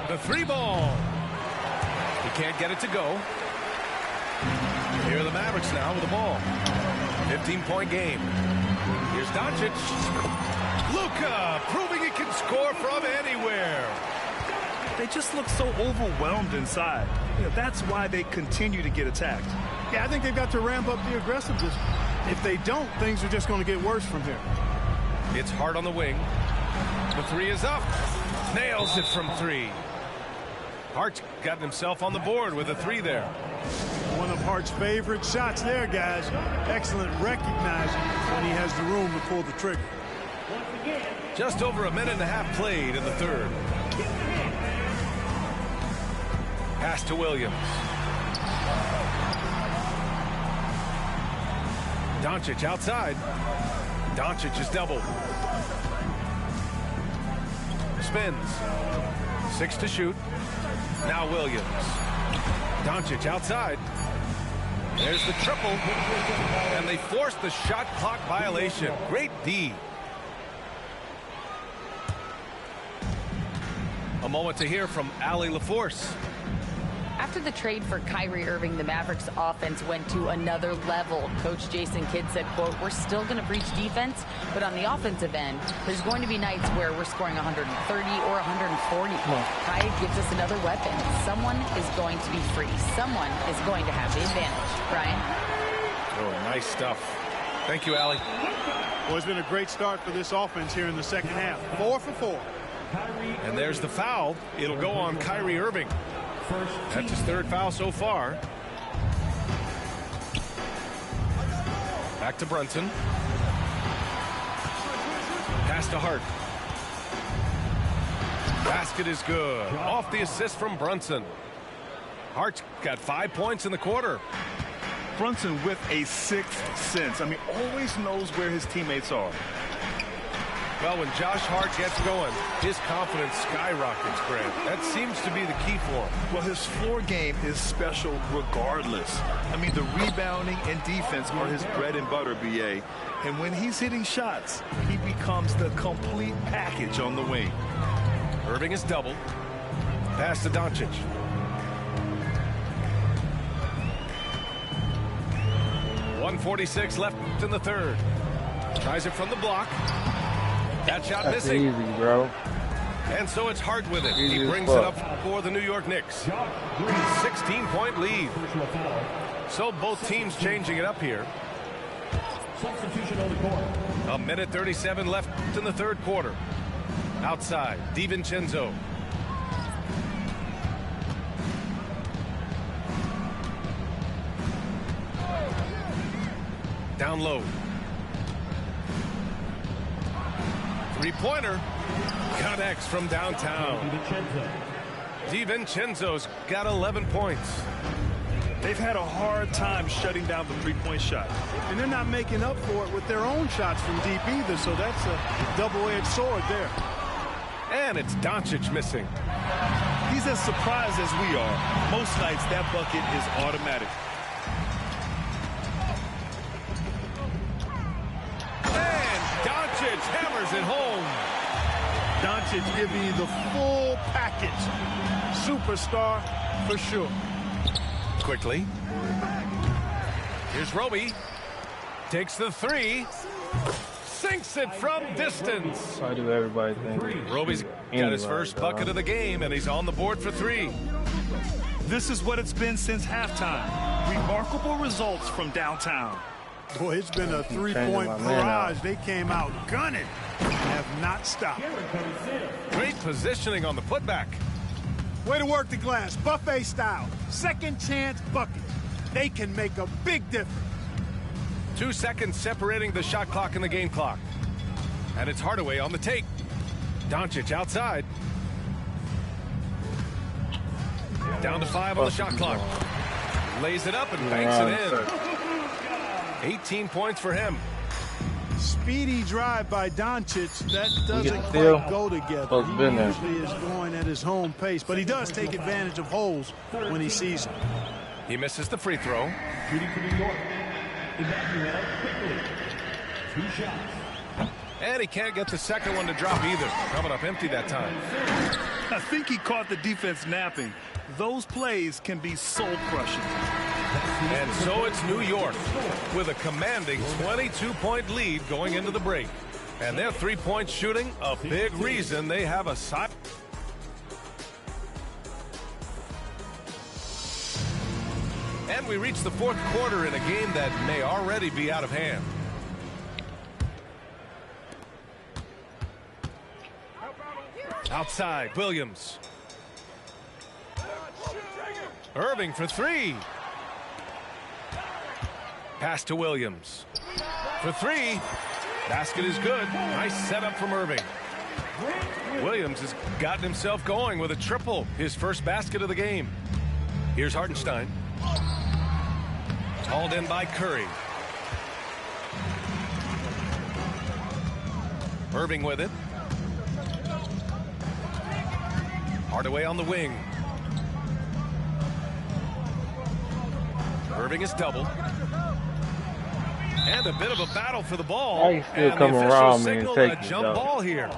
The 3-ball. He can't get it to go. Here are the Mavericks now with the ball. 15-point game. Here's Doncic. Luka proving he can score from anywhere. they just look so overwhelmed inside. You know, that's why they continue to get attacked. Yeah, I think they've got to ramp up the aggressiveness. If they don't, things are just going to get worse from here. It's Hart on the wing. The three is up. Nails it from three. Hart's got himself on the board with a three there. One of Hart's favorite shots there, guys. Excellent recognizing when he has the room to pull the trigger. Just over a minute and a half played in the third. Pass to Williams. Doncic outside. Doncic is doubled. Spins. 6 to shoot. Now Williams. Doncic outside. There's the triple. And they force the shot clock violation. Great D. A moment to hear from Allie LaForce. After the trade for Kyrie Irving, the Mavericks offense went to another level. Coach Jason Kidd said, quote, "We're still going to preach defense, but on the offensive end, there's going to be nights where we're scoring 130 or 140. Kai gives us another weapon. Someone is going to be free. Someone is going to have the advantage." Brian? Oh, nice stuff. Thank you, Allie. Well, it's been a great start for this offense here in the second half. 4 for 4. And there's the foul. It'll go on Kyrie Irving. That's his third foul so far. Back to Brunson. Pass to Hart. Basket is good. Off the assist from Brunson. Hart's got 5 points in the quarter. Brunson with a sixth sense. I mean, always knows where his teammates are. Well, when Josh Hart gets going, his confidence skyrockets, Grant. That seems to be the key for him. Well, his floor game is special regardless. I mean, the rebounding and defense are his bread and butter, BA. And when he's hitting shots, he becomes the complete package on the wing. Irving is doubled. Pass to Doncic. .146 left in the third. Tries it from the block. That shot That's missing. easy, bro. And so it's Hart with it. Easy He as brings fuck. it up for the New York Knicks. 16-point lead. So both teams changing it up here. Substitution on the court. A minute 37 left in the third quarter. Outside, DiVincenzo. Down low. Three-pointer connects from downtown. DiVincenzo's got 11 points. They've had a hard time shutting down the three-point shot. And they're not making up for it with their own shots from deep either, so that's a double-edged sword there. And it's Doncic missing. He's as surprised as we are. Most nights, that bucket is automatic. Doncic hammers it home. Doncic giving you the full package. Superstar for sure. Quickly. Here's Roby. Takes the three. Sinks it from distance. Why do everybody think? Roby's got his first bucket of the game, and he's on the board for three. This is what it's been since halftime. Remarkable results from downtown. Boy, it's been a three-point barrage. They came out gunning and have not stopped. Great positioning on the putback. Way to work the glass, buffet style. Second chance bucket. They can make a big difference. 2 seconds separating the shot clock and the game clock. And it's Hardaway on the take. Doncic outside. Down to 5 on the shot clock. Lays it up and banks it in. 18 points for him. Speedy drive by Doncic. That doesn't quite go together. He usually is going at his home pace, but he does take advantage of holes when he sees them. He misses the free throw. Shooting for New York. Emmanuel quickly. 2 shots. And he can't get the second one to drop either. Coming up empty that time. I think he caught the defense napping. Those plays can be soul-crushing. And so it's New York with a commanding 22-point lead going into the break. And their three-point shooting, a big reason they have a side. And we reach the fourth quarter in a game that may already be out of hand. Outside, Williams. Irving for three. Pass to Williams. For three. Basket is good. Nice setup from Irving. Williams has gotten himself going with a triple. His first basket of the game. Here's Hartenstein. Hauled in by Curry. Irving with it. Hardaway on the wing. Irving is doubled. And a bit of a battle for the ball. Why you still and come the around officials me and signal take a it, jump though? ball here.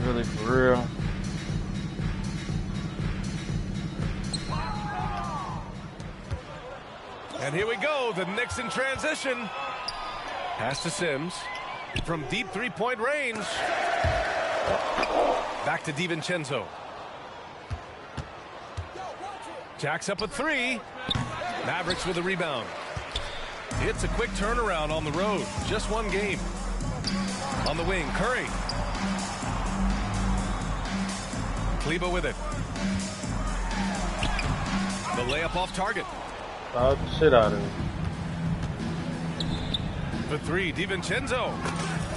Really, for real. And here we go, the Knicks in transition. Pass to Sims from deep three-point range. Back to DiVincenzo. Jacks up a three. Mavericks with a rebound. It's a quick turnaround on the road. Just one game. On the wing, Curry. Kleba with it. The layup off target. Fouled the shit out of him. For three, DiVincenzo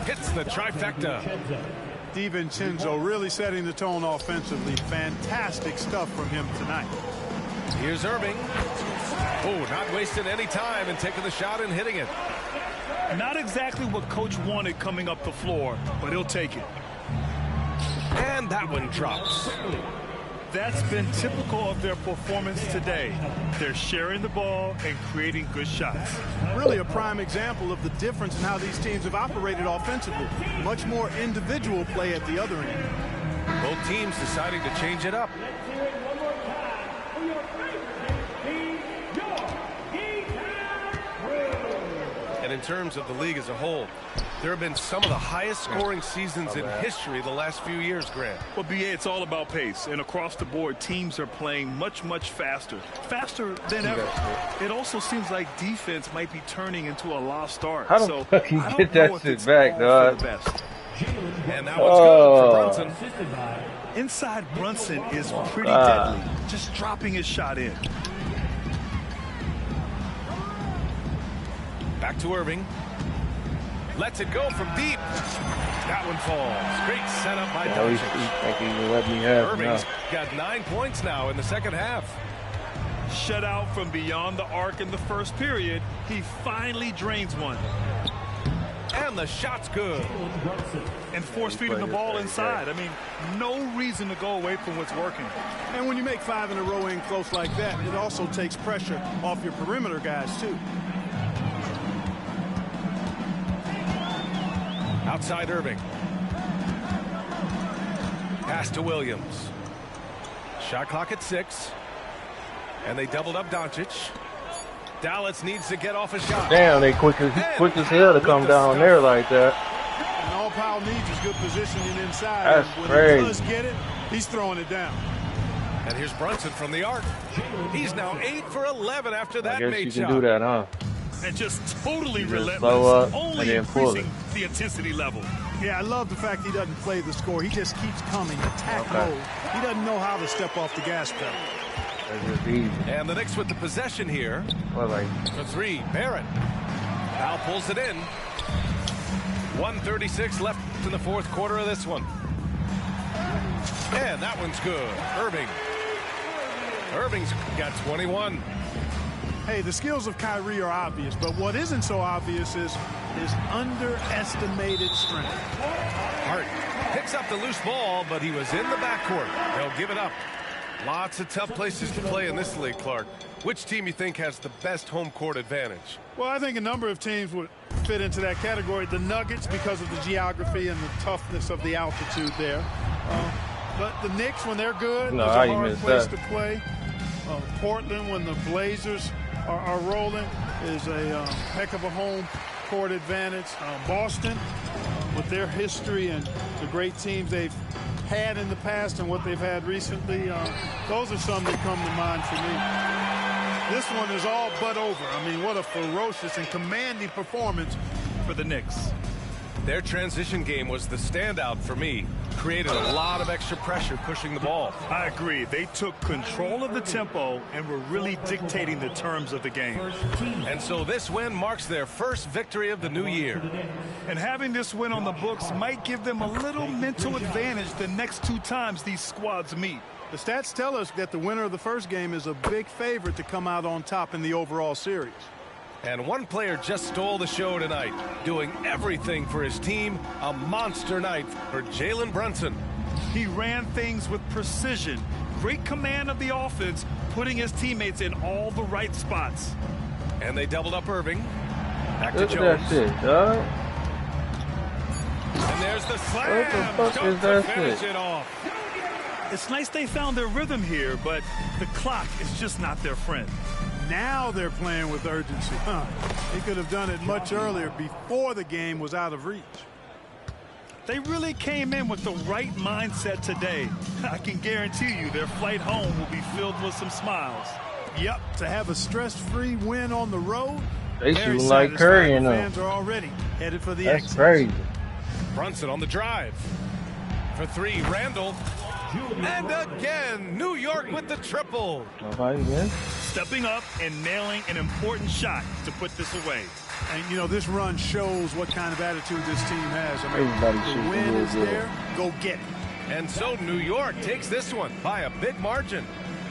hits the trifecta. DiVincenzo really setting the tone offensively. Fantastic stuff from him tonight. Here's Irving. Oh, not wasting any time and taking the shot and hitting it. Not exactly what Coach wanted coming up the floor, but he'll take it. And that one drops. That's been typical of their performance today. They're sharing the ball and creating good shots. Really a prime example of the difference in how these teams have operated offensively. Much more individual play at the other end. Both teams deciding to change it up. And in terms of the league as a whole, there have been some of the highest scoring seasons in history the last few years, Grant. Well, BA, it's all about pace. And across the board, teams are playing much, much faster. Faster than ever. It also seems like defense might be turning into a lost art. How the fuck you get that shit back, dog? And that one's good for Brunson. Inside Brunson is pretty deadly. Just dropping his shot in. Back to Irving. Lets it go from deep. That one falls. Great setup by Doncic. Irving's got 9 points now in the second half. Shutout from beyond the arc in the first period. He finally drains one. And the shot's good. And force-feeding the ball inside. I mean, no reason to go away from what's working. And when you make 5 in a row in close like that, it also takes pressure off your perimeter guys, too. Outside Irving. Pass to Williams. Shot clock at 6. And they doubled up Doncic. Dallas needs to get off a shot. Damn, they quick as hell to come down there like that. And all Powell needs is good positioning inside. That's when crazy. he does get it, he's throwing it down. And here's Brunson from the arc. He's now 8 for 11 after that I guess made you shot. can do that, huh? And just totally Just relentless, slow up only and then pull it. increasing the intensity level. Yeah, I love the fact he doesn't play the score. He just keeps coming, attack mode. He doesn't know how to step off the gas pedal. That's just easy. And the Knicks with the possession here. Well, like, For three, Barrett. Now pulls it in. 1:36 left in the fourth quarter of this one. And that one's good. Irving's got 21. Hey, the skills of Kyrie are obvious, but what isn't so obvious is his underestimated strength. Hart picks up the loose ball, but he was in the backcourt. They'll give it up. Lots of tough places to play in this league, Clark. Which team you think has the best home court advantage? Well, I think a number of teams would fit into that category. The Nuggets, because of the geography and the toughness of the altitude there. But the Knicks, when they're good, No, it's how a you hard miss place that? to play. Portland, when the Blazers are rolling, is a heck of a home court advantage. Boston, with their history and the great teams they've had in the past and what they've had recently, those are some that come to mind for me. This one is all but over. I mean, what a ferocious and commanding performance for the Knicks. Their transition game was the standout for me. Created a lot of extra pressure pushing the ball. I agree. They took control of the tempo and were really dictating the terms of the game. And so this win marks their first victory of the new year. And having this win on the books might give them a little mental advantage the next 2 times these squads meet. The stats tell us that the winner of the first game is a big favorite to come out on top in the overall series. And one player just stole the show tonight, doing everything for his team. A monster night for Jalen Brunson. He ran things with precision, great command of the offense, putting his teammates in all the right spots. And they doubled up Irving. Back to Look at Jones. that shit, dog. And there's the slam. What the fuck Jones is that to finish shit? it off. It's nice they found their rhythm here, but the clock is just not their friend. Now they're playing with urgency. They could have done it much earlier, before the game was out of reach. They really came in with the right mindset today. I can guarantee you their flight home will be filled with some smiles. Yep, to have a stress-free win on the road. They very shooting like satisfied. Curry and The them. fans are already headed for the That's exit. crazy. Brunson on the drive. For 3, Randall. And again, New York with the triple. Nobody wins. Stepping up and nailing an important shot to put this away. And, you know, this run shows what kind of attitude this team has. I mean, Everybody the shooting win real is good. there. Go get it. And so New York takes this one by a big margin.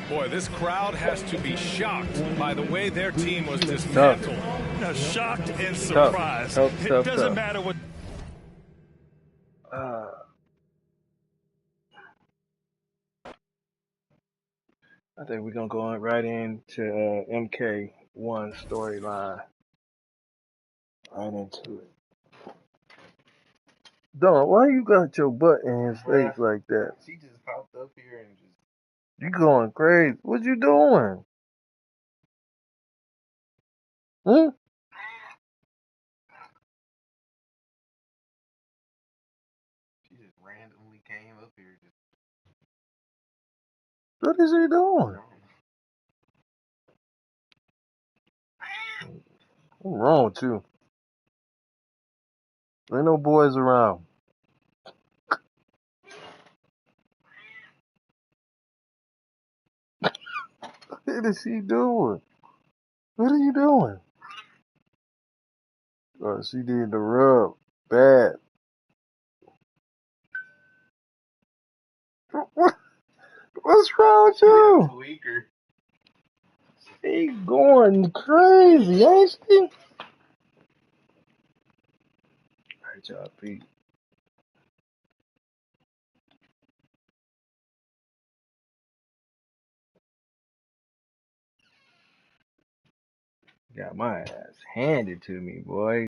Boy, this crowd has to be shocked by the way their team was dismantled. Now, shocked and surprised. It doesn't matter what. I think we're gonna go right into MK1 storyline. Right into it. Don, why you got your butt in his face like that? She just popped up here and just. You going crazy? What you doing? Hmm? She just randomly came up here. What is he doing? What's wrong with you? Ain't no boys around. What is he doing? What are you doing? Oh, she did the rub. Bad. What's wrong with you? Tweaker. She going crazy, ain't she? Alright, y'all, Pete. Got my ass handed to me, boy.